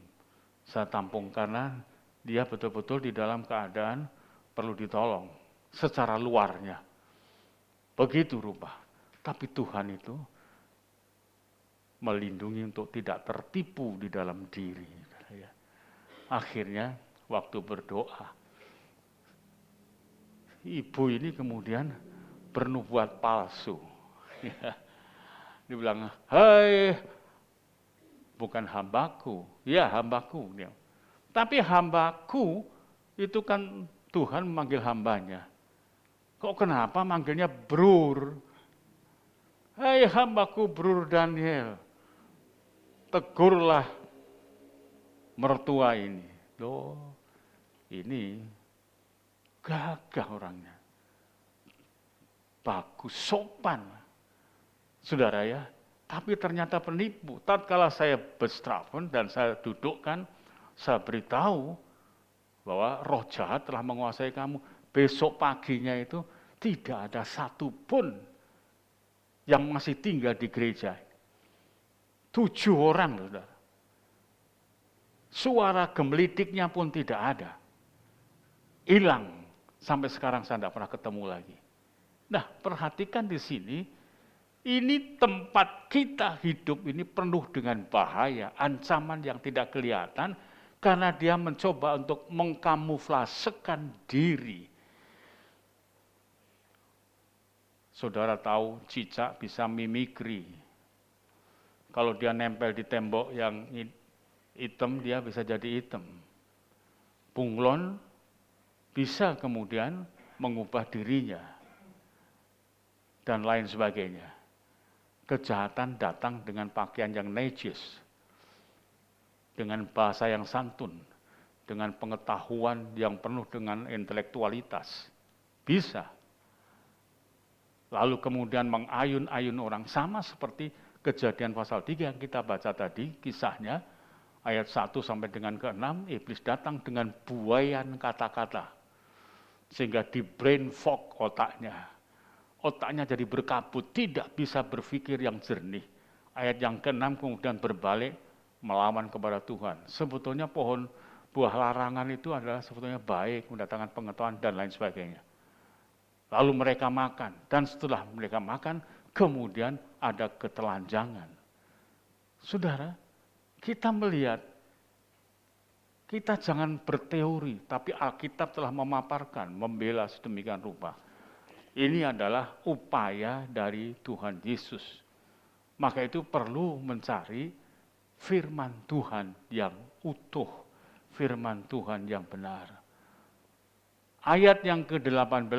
saya tampung karena dia betul-betul di dalam keadaan perlu ditolong secara luarnya. Begitu rupa. Tapi Tuhan itu melindungi untuk tidak tertipu di dalam diri. Akhirnya waktu berdoa, ibu ini kemudian bernubuat palsu. Dia bilang, hai, bukan hambaku. Ya, hambaku. Tapi hambaku itu kan Tuhan memanggil hambanya. Kok kenapa manggilnya Brur? Hai hambaku Brur Daniel, tegurlah mertua ini. Loh, ini gagah orangnya. Bagus, sopan. Saudara ya, tapi ternyata penipu. Tatkala saya berstrafon dan saya dudukkan, saya beritahu bahwa roh jahat telah menguasai kamu. Besok paginya itu tidak ada satupun yang masih tinggal di gereja. 7 orang, saudara. Suara gemelitiknya pun tidak ada. Hilang. Sampai sekarang saya tidak pernah ketemu lagi. Nah, perhatikan di sini, ini tempat kita hidup ini penuh dengan bahaya, ancaman yang tidak kelihatan, karena dia mencoba untuk mengkamuflasekan diri. Saudara tahu cicak bisa mimikri. Kalau dia nempel di tembok yang hitam, dia bisa jadi hitam. Bunglon bisa kemudian mengubah dirinya. Dan lain sebagainya. Kejahatan datang dengan pakaian yang najis. Dengan bahasa yang santun. Dengan pengetahuan yang penuh dengan intelektualitas. Bisa. Lalu kemudian mengayun-ayun orang. Sama seperti Kejadian pasal 3 yang kita baca tadi, kisahnya. Ayat 1 sampai dengan ke-6, iblis datang dengan buaian kata-kata. Sehingga di brain fog otaknya. Otaknya jadi berkabut, tidak bisa berpikir yang jernih. Ayat yang ke-6 kemudian berbalik melawan kepada Tuhan. Sebetulnya pohon buah larangan itu adalah sebetulnya baik, mendatangkan pengetahuan dan lain sebagainya. Lalu mereka makan, dan setelah mereka makan, kemudian ada ketelanjangan. Saudara, kita melihat, kita jangan berteori, tapi Alkitab telah memaparkan, membela sedemikian rupa. Ini adalah upaya dari Tuhan Yesus. Maka itu perlu mencari firman Tuhan yang utuh, firman Tuhan yang benar. Ayat yang ke-18,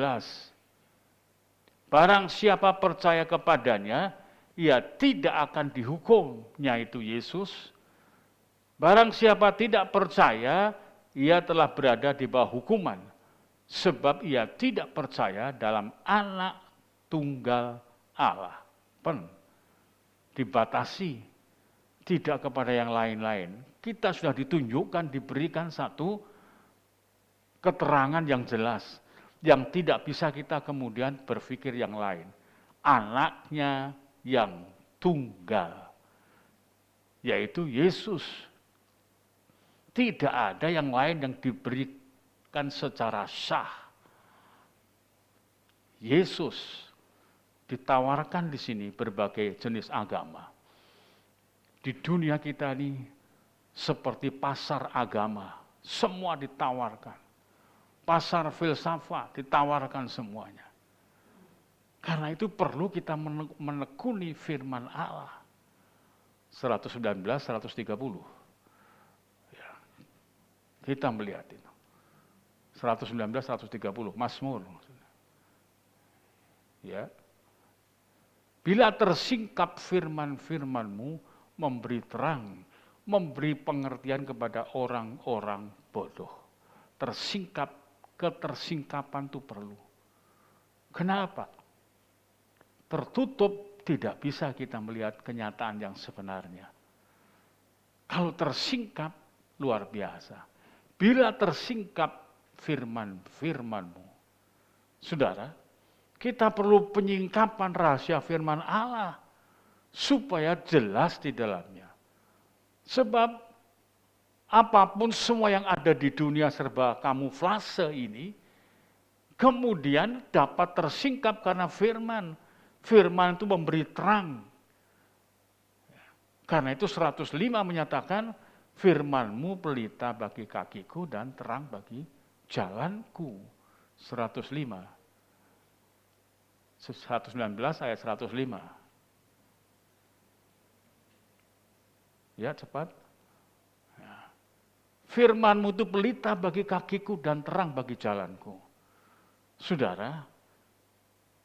barang siapa percaya kepadanya, ia tidak akan dihukum, yaitu Yesus. Barang siapa tidak percaya, ia telah berada di bawah hukuman, sebab ia tidak percaya dalam Anak Tunggal Allah. Dibatasi, tidak kepada yang lain-lain. Kita sudah ditunjukkan, diberikan satu keterangan yang jelas, yang tidak bisa kita kemudian berpikir yang lain. Anaknya yang tunggal, yaitu Yesus. Tidak ada yang lain yang diberikan secara sah. Yesus ditawarkan di sini berbagai jenis agama. Di dunia kita ini seperti pasar agama, semua ditawarkan. Pasar filsafat ditawarkan semuanya. Karena itu perlu kita menekuni firman Allah. 119, 130. Ya. Kita melihat itu. 119, 130, Mazmur. Ya. Bila tersingkap firman-firman-Mu, memberi terang, memberi pengertian kepada orang-orang bodoh. Tersingkap, ketersingkapan itu perlu. Kenapa? Tertutup, tidak bisa kita melihat kenyataan yang sebenarnya. Kalau tersingkap, luar biasa. Bila tersingkap firman-firman-Mu, saudara, kita perlu penyingkapan rahasia firman Allah, supaya jelas di dalamnya. Sebab apapun semua yang ada di dunia serba kamuflase ini, kemudian dapat tersingkap karena firman. Firman itu memberi terang. Karena itu 105 menyatakan, firman-Mu pelita bagi kakiku dan terang bagi jalanku. 105. 119 ayat 105. Ya, cepat. Ya. Firman-Mu itu pelita bagi kakiku dan terang bagi jalanku. Saudara,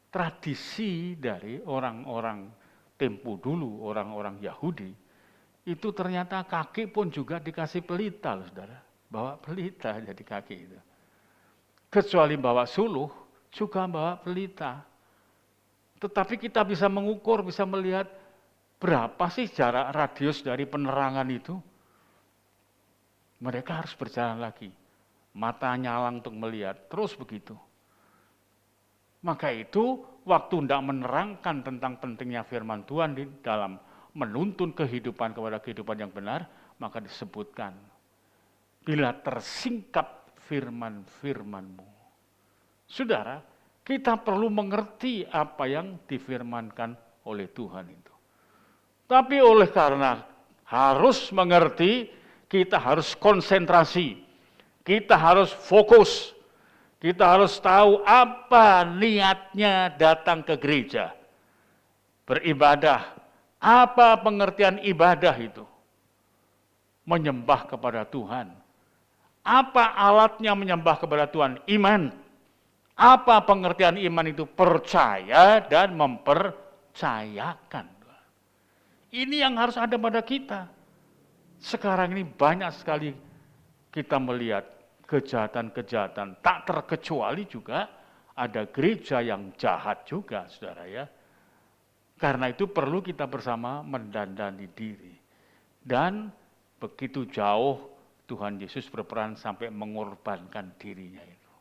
tradisi dari orang-orang tempo dulu, orang-orang Yahudi, itu ternyata kaki pun juga dikasih pelita, loh, saudara. Bawa pelita jadi kaki itu. Kecuali bawa suluh, juga bawa pelita. Tetapi kita bisa mengukur, bisa melihat berapa sih jarak radius dari penerangan itu. Mereka harus berjalan lagi. Mata nyalang untuk melihat, terus begitu. Maka itu, waktu hendak menerangkan tentang pentingnya firman Tuhan di dalam menuntun kehidupan kepada kehidupan yang benar, maka disebutkan, bila tersingkap firman-firman-Mu. Saudara, kita perlu mengerti apa yang difirmankan oleh Tuhan itu. Tapi oleh karena harus mengerti, kita harus konsentrasi, kita harus fokus. Kita harus tahu apa niatnya datang ke gereja. Beribadah. Apa pengertian ibadah itu? Menyembah kepada Tuhan. Apa alatnya menyembah kepada Tuhan? Iman. Apa pengertian iman itu? Percaya dan mempercayakan. Ini yang harus ada pada kita. Sekarang ini banyak sekali kita melihat kejahatan-kejahatan, tak terkecuali juga ada gereja yang jahat juga, saudara ya. Karena itu perlu kita bersama mendandani diri. Dan begitu jauh Tuhan Yesus berperan sampai mengorbankan dirinya itu.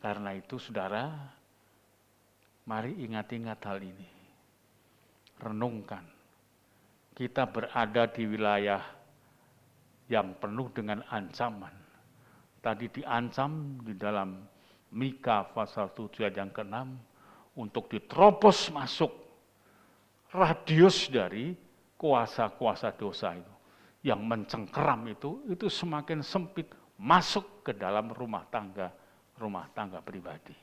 Karena itu saudara, mari ingat-ingat hal ini. Renungkan. Kita berada di wilayah yang penuh dengan ancaman. Tadi diancam di dalam Mika pasal 7 ayat yang ke-6 untuk diterobos masuk radius dari kuasa-kuasa dosa itu. Yang mencengkeram itu semakin sempit masuk ke dalam rumah tangga pribadi.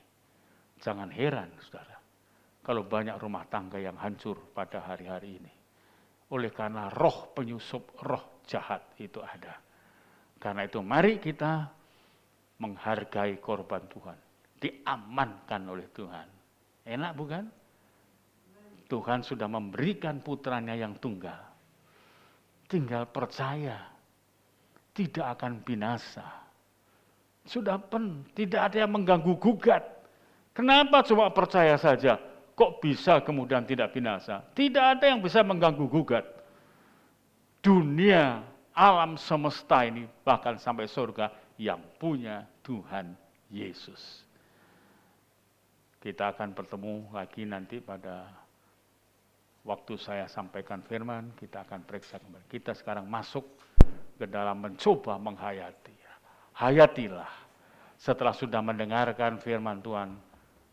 Jangan heran, saudara, kalau banyak rumah tangga yang hancur pada hari-hari ini. Oleh karena roh penyusup, roh jahat itu ada. Karena itu mari kita menghargai korban Tuhan, diamankan oleh Tuhan. Enak bukan? Tuhan sudah memberikan putranya yang tunggal. Tinggal percaya, tidak akan binasa. Sudah tidak ada yang mengganggu gugat. Kenapa cuma percaya saja? Kok bisa kemudian tidak binasa? Tidak ada yang bisa mengganggu gugat. Dunia, alam semesta ini, bahkan sampai surga, yang punya Tuhan Yesus. Kita akan bertemu lagi nanti pada waktu saya sampaikan firman, kita akan periksa kembali. Kita sekarang masuk ke dalam mencoba menghayati. Hayatilah. Setelah sudah mendengarkan firman Tuhan,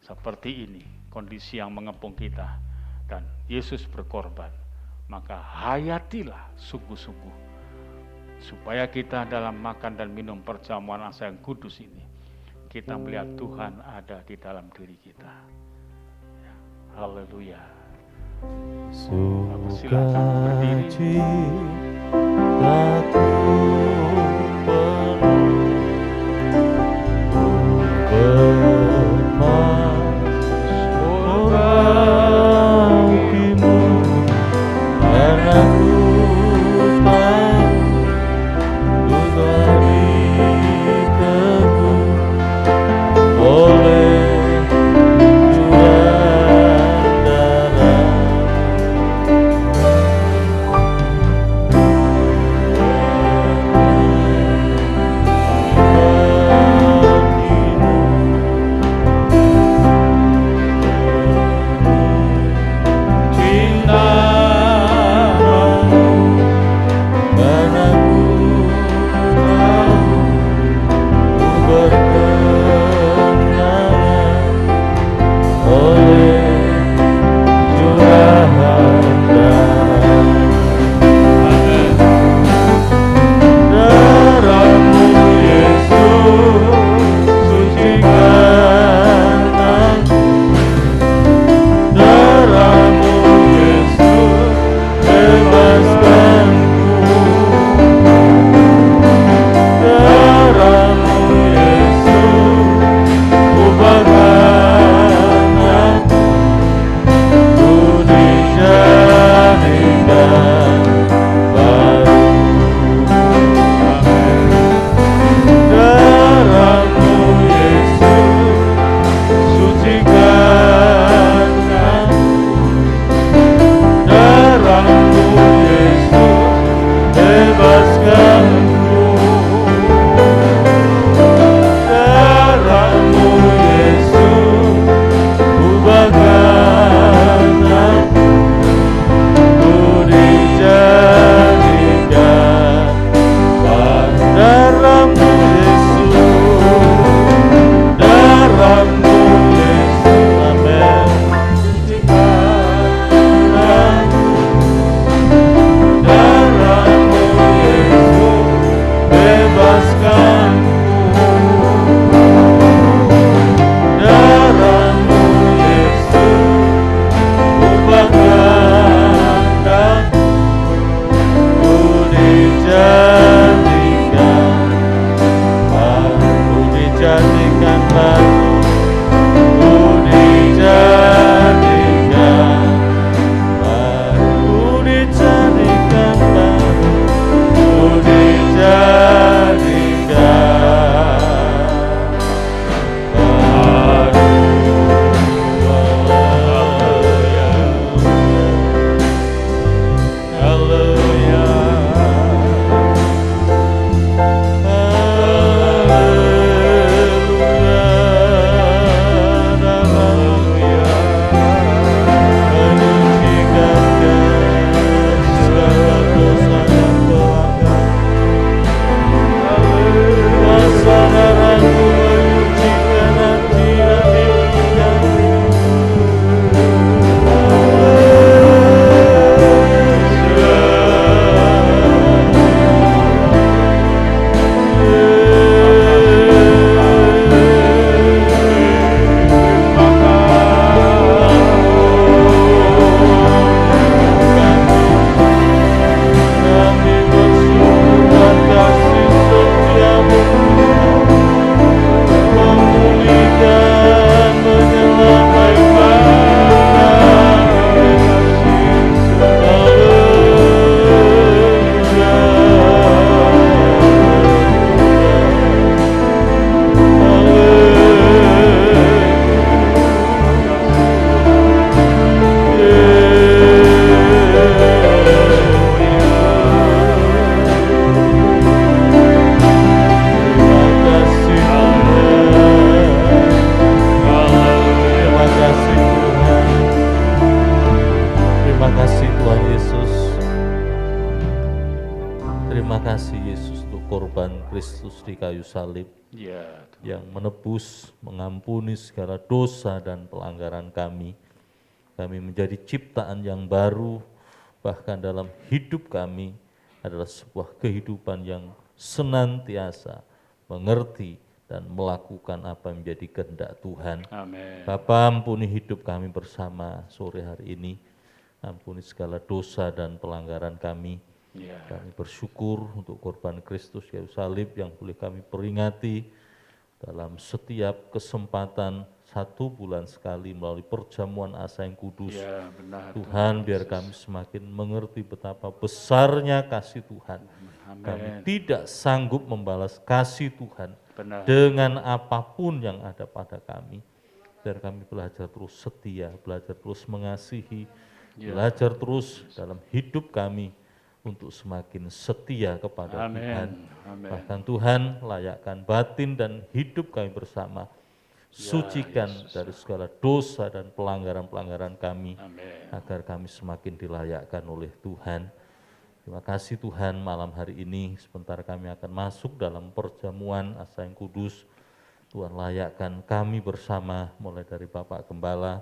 seperti ini kondisi yang mengepung kita, dan Yesus berkorban, maka hayatilah sungguh-sungguh. Supaya kita dalam makan dan minum perjamuan asa yang kudus ini, kita melihat Tuhan ada di dalam diri kita. Haleluya. Silakan berdiri. cintaku penuh berbaktimu karena ku tahu ku telah diteguh oleh curahan darah. Kristus di kayu salib Ya, yang menebus, mengampuni segala dosa dan pelanggaran kami. Kami menjadi ciptaan yang baru, bahkan dalam hidup kami adalah sebuah kehidupan yang senantiasa mengerti dan melakukan apa yang menjadi kehendak Tuhan. amin. Bapa, ampuni hidup kami bersama sore hari ini. ampuni segala dosa dan pelanggaran kami. Ya. Kami bersyukur untuk korban Kristus kayu salib yang boleh kami peringati dalam setiap kesempatan 1 bulan sekali melalui perjamuan asa yang kudus. Ya, benar. Tuhan, biar kami semakin mengerti betapa besarnya kasih Tuhan. Kami tidak sanggup membalas kasih Tuhan Benar. dengan apapun yang ada pada kami. Biar kami belajar terus setia, belajar terus mengasihi, belajar terus dalam hidup kami untuk semakin setia kepada Tuhan. Bahkan Tuhan, layakkan batin dan hidup kami bersama. Sucikan dari segala dosa dan pelanggaran-pelanggaran kami, agar kami semakin dilayakkan oleh Tuhan. Terima kasih Tuhan, malam hari ini sebentar kami akan masuk dalam perjamuan asa yang kudus. Tuhan, layakkan kami bersama, mulai dari Bapak Gembala,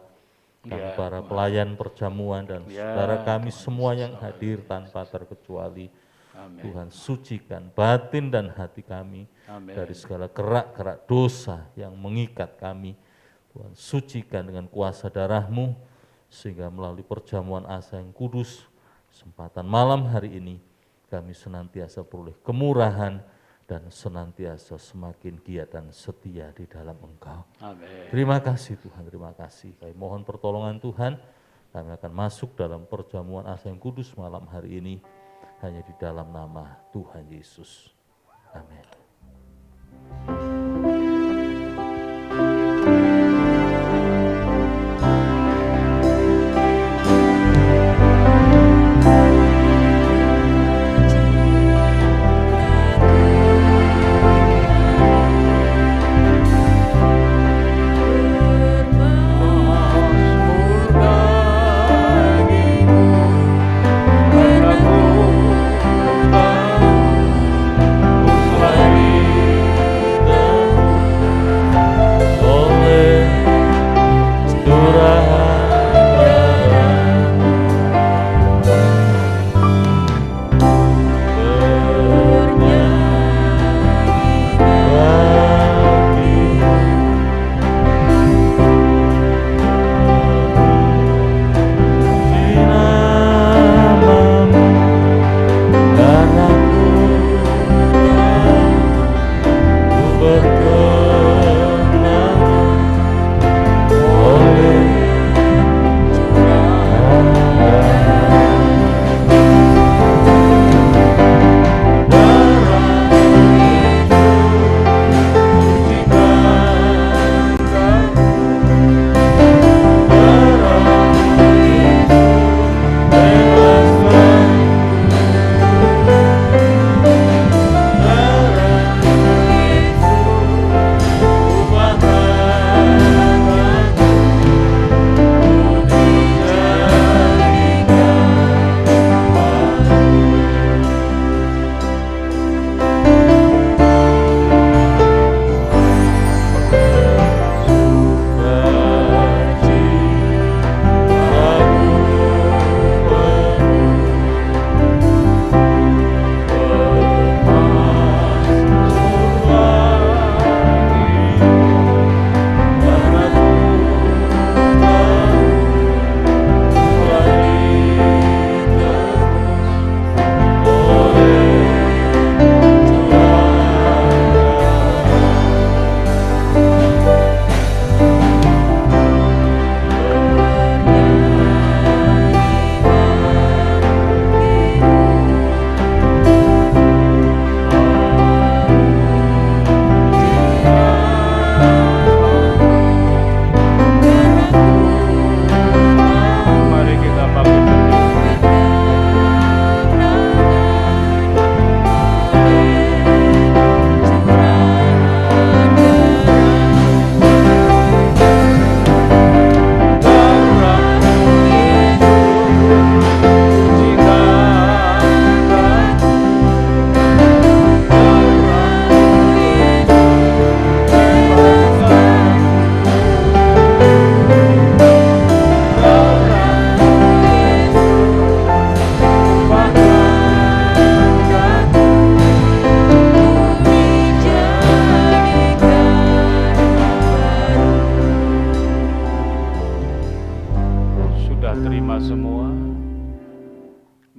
kami para pelayan perjamuan dan saudara kami semua yang hadir tanpa terkecuali. Tuhan, sucikan batin dan hati kami dari segala gerak-gerak dosa yang mengikat kami. Tuhan, sucikan dengan kuasa darah-Mu, sehingga melalui perjamuan asa yang kudus, kesempatan malam hari ini, kami senantiasa peroleh kemurahan dan senantiasa semakin giat dan setia di dalam Engkau. Amin. Terima kasih Tuhan, terima kasih. Kami mohon pertolongan Tuhan, kami akan masuk dalam perjamuan asa yang kudus malam hari ini, hanya di dalam nama Tuhan Yesus. Amin. Murka,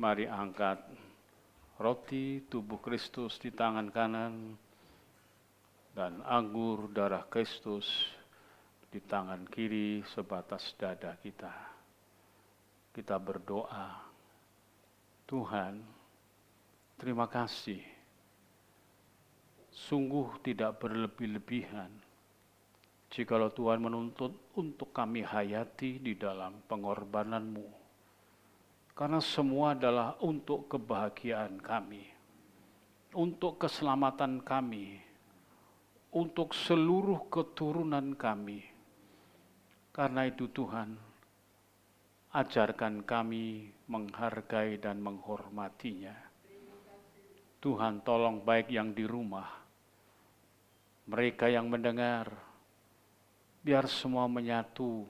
Mari angkat roti tubuh Kristus di tangan kanan dan anggur darah Kristus di tangan kiri sebatas dada kita. Kita berdoa, Tuhan, terima kasih. Sungguh tidak berlebih-lebihan jikalau Tuhan menuntut untuk kami hayati di dalam pengorbanan-Mu. Karena semua adalah untuk kebahagiaan kami, untuk keselamatan kami, untuk seluruh keturunan kami. Karena itu Tuhan, ajarkan kami menghargai dan menghormatinya. Tuhan, tolong baik yang di rumah, mereka yang mendengar, biar semua menyatu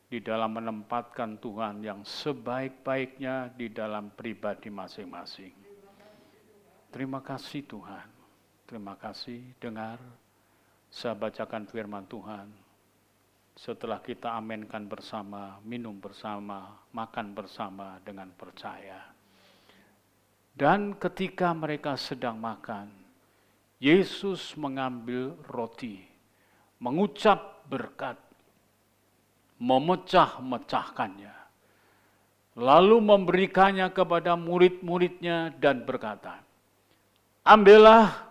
di dalam menempatkan Tuhan yang sebaik-baiknya di dalam pribadi masing-masing. Terima kasih Tuhan. Terima kasih. Dengar, saya bacakan firman Tuhan. Setelah kita amenkan bersama, minum bersama, makan bersama dengan percaya. Dan ketika mereka sedang makan, Yesus mengambil roti, mengucap berkat, memecah-mecahkannya, lalu memberikannya kepada murid-muridnya dan berkata, ambillah,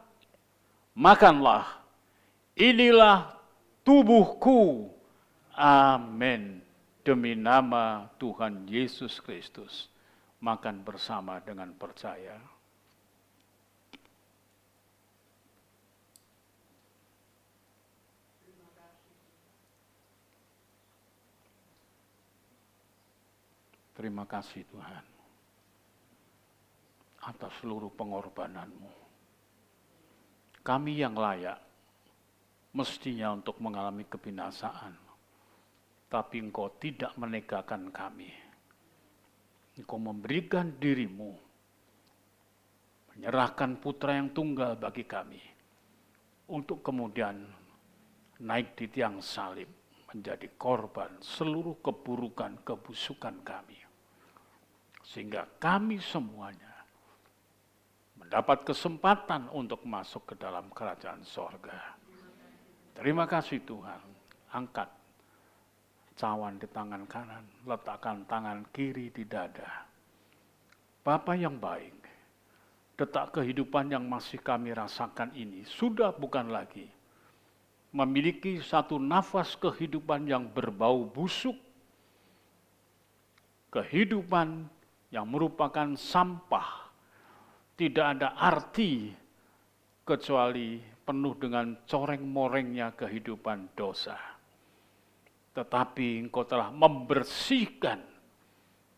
makanlah, inilah tubuhku. Amin. Demi nama Tuhan Yesus Kristus, makan bersama dengan percaya. Terima kasih Tuhan atas seluruh pengorbanan-Mu. Kami yang layak mestinya untuk mengalami kebinasaan, tapi Engkau tidak menegakkan kami. Engkau memberikan diri-Mu, menyerahkan putra yang tunggal bagi kami, untuk kemudian naik di tiang salib, menjadi korban seluruh keburukan, kebusukan kami. Sehingga kami semuanya mendapat kesempatan untuk masuk ke dalam kerajaan sorga. Terima kasih Tuhan. Angkat cawan di tangan kanan, letakkan tangan kiri di dada. Bapa yang baik, detak kehidupan yang masih kami rasakan ini sudah bukan lagi memiliki satu nafas kehidupan yang berbau busuk, kehidupan yang merupakan sampah, tidak ada arti kecuali penuh dengan coreng-morengnya kehidupan dosa. Tetapi Engkau telah membersihkan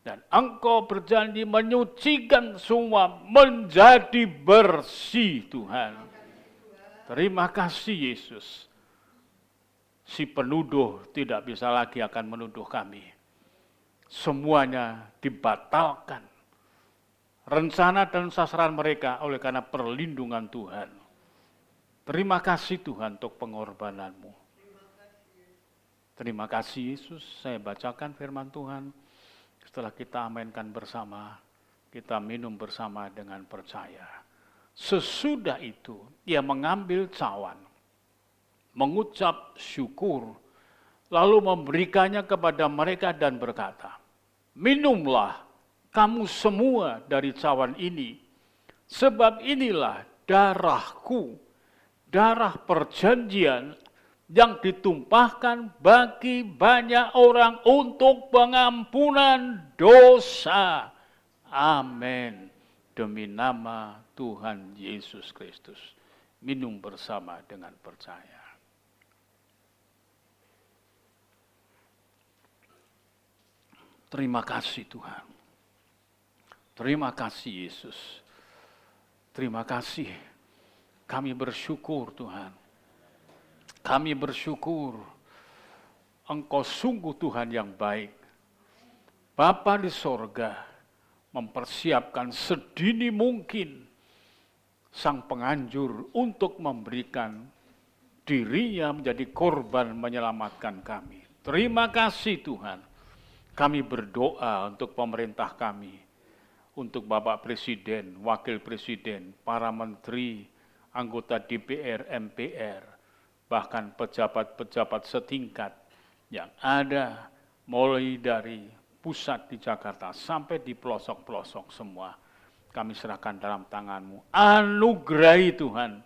dan Engkau berjanji menyucikan semua menjadi bersih Tuhan. Terima kasih Yesus. Si penuduh tidak bisa lagi akan menuduh kami. Semuanya dibatalkan. Rencana dan sasaran mereka oleh karena perlindungan Tuhan. Terima kasih Tuhan untuk pengorbanan-Mu. Terima kasih Yesus. Saya bacakan firman Tuhan. Setelah kita amenkan bersama, kita minum bersama dengan percaya. Sesudah itu, Ia mengambil cawan, mengucap syukur, lalu memberikannya kepada mereka dan berkata, minumlah kamu semua dari cawan ini, sebab inilah darahku, darah perjanjian yang ditumpahkan bagi banyak orang untuk pengampunan dosa. Amin. Demi nama Tuhan Yesus Kristus. Minum bersama dengan percaya. Terima kasih Tuhan. Terima kasih Yesus. Terima kasih. Kami bersyukur Tuhan. Kami bersyukur Engkau sungguh Tuhan yang baik. Bapa di sorga mempersiapkan sedini mungkin sang penganjur untuk memberikan dirinya menjadi korban menyelamatkan kami. Terima kasih Tuhan. Kami berdoa untuk pemerintah kami, untuk Bapak Presiden, Wakil Presiden, para menteri, anggota DPR, MPR, bahkan pejabat-pejabat setingkat yang ada mulai dari pusat di Jakarta sampai di pelosok-pelosok semua. Kami serahkan dalam tangan-Mu. Anugerahi Tuhan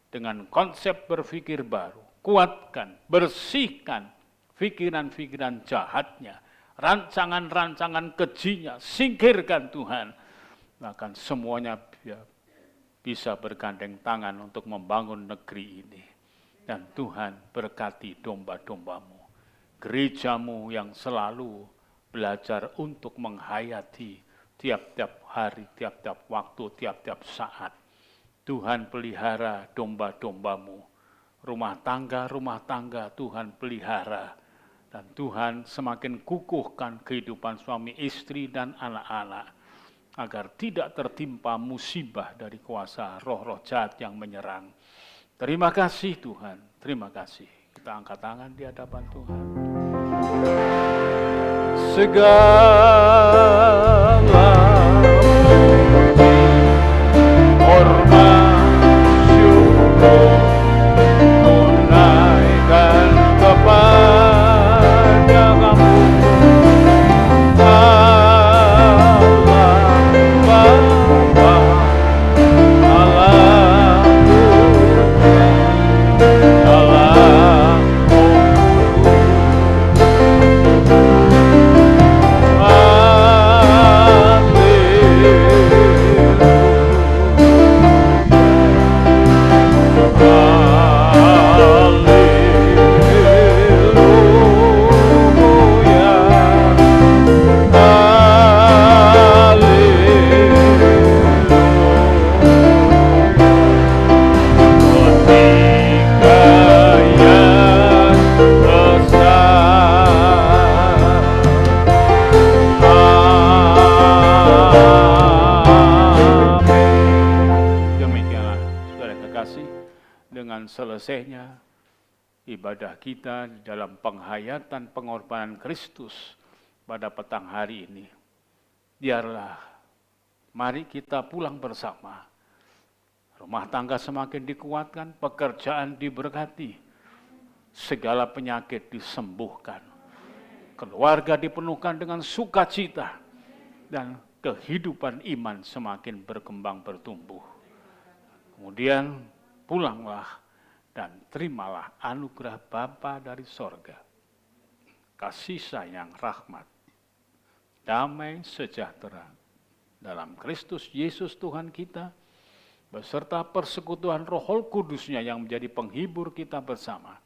dengan konsep berpikir baru. Kuatkan, bersihkan pikiran-pikiran jahatnya, rancangan-rancangan kejinya, singkirkan Tuhan. Bahkan semuanya bisa bergandeng tangan untuk membangun negeri ini. Dan Tuhan berkati domba-domba-Mu, gereja-Mu yang selalu belajar untuk menghayati tiap-tiap hari, tiap-tiap waktu, tiap-tiap saat. Tuhan pelihara domba-domba-Mu, rumah tangga Tuhan pelihara. Dan Tuhan semakin kukuhkan kehidupan suami istri dan anak-anak, agar tidak tertimpa musibah dari kuasa roh-roh jahat yang menyerang. Terima kasih Tuhan, terima kasih. Kita angkat tangan di hadapan Tuhan. Segala puji, hormat, syukur, tunaikan kepada Kamu, selesainya ibadah kita di dalam penghayatan pengorbanan Kristus pada petang hari ini. Biarlah mari kita pulang bersama. Rumah tangga semakin dikuatkan, pekerjaan diberkati, segala penyakit disembuhkan, keluarga dipenuhkan dengan sukacita, dan kehidupan iman semakin berkembang bertumbuh. Kemudian pulanglah dan terimalah anugerah Bapa dari sorga, kasih sayang, rahmat, damai, sejahtera dalam Kristus Yesus Tuhan kita, beserta persekutuan Roh Kudus-Nya yang menjadi penghibur kita bersama,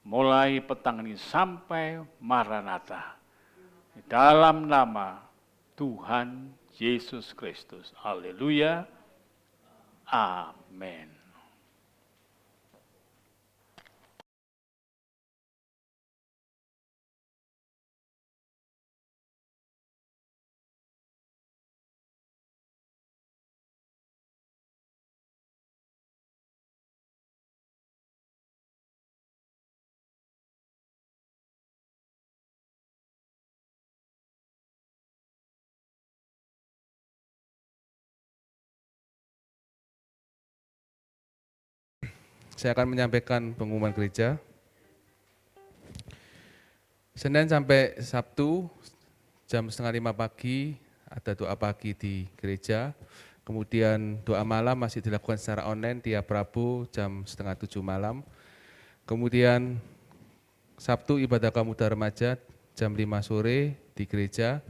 mulai petang ini sampai Maranatha, di dalam nama Tuhan Yesus Kristus. Haleluya. Amin. Saya akan menyampaikan pengumuman gereja. Senin sampai Sabtu jam 4:30 pagi ada doa pagi di gereja. Kemudian doa malam masih dilakukan secara online tiap Rabu jam 6:30 malam. Kemudian Sabtu ibadah pemuda remaja jam 5 sore di gereja.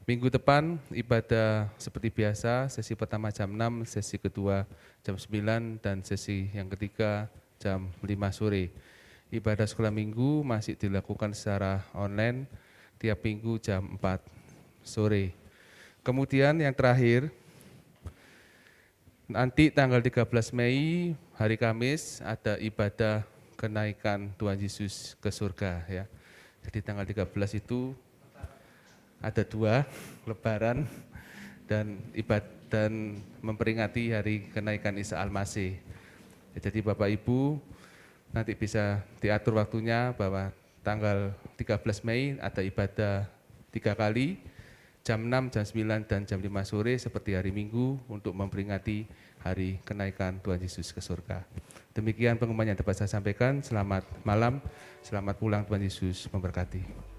Minggu depan ibadah seperti biasa, sesi pertama jam 6, sesi kedua jam 9, dan sesi yang ketiga jam 5 sore. Ibadah sekolah minggu masih dilakukan secara online tiap minggu jam 4 sore. Kemudian yang terakhir, nanti tanggal 13 Mei, hari Kamis, ada ibadah kenaikan Tuhan Yesus ke surga. Ya. Jadi tanggal 13 itu ada 2, Lebaran dan ibadah dan memperingati hari kenaikan Isa Al-Masih. Jadi Bapak Ibu nanti bisa diatur waktunya bahwa tanggal 13 Mei ada ibadah 3 kali, jam 6, jam 9, dan jam 5 sore seperti hari Minggu untuk memperingati hari kenaikan Tuhan Yesus ke surga. Demikian pengumuman yang dapat saya sampaikan. Selamat malam, selamat pulang, Tuhan Yesus memberkati.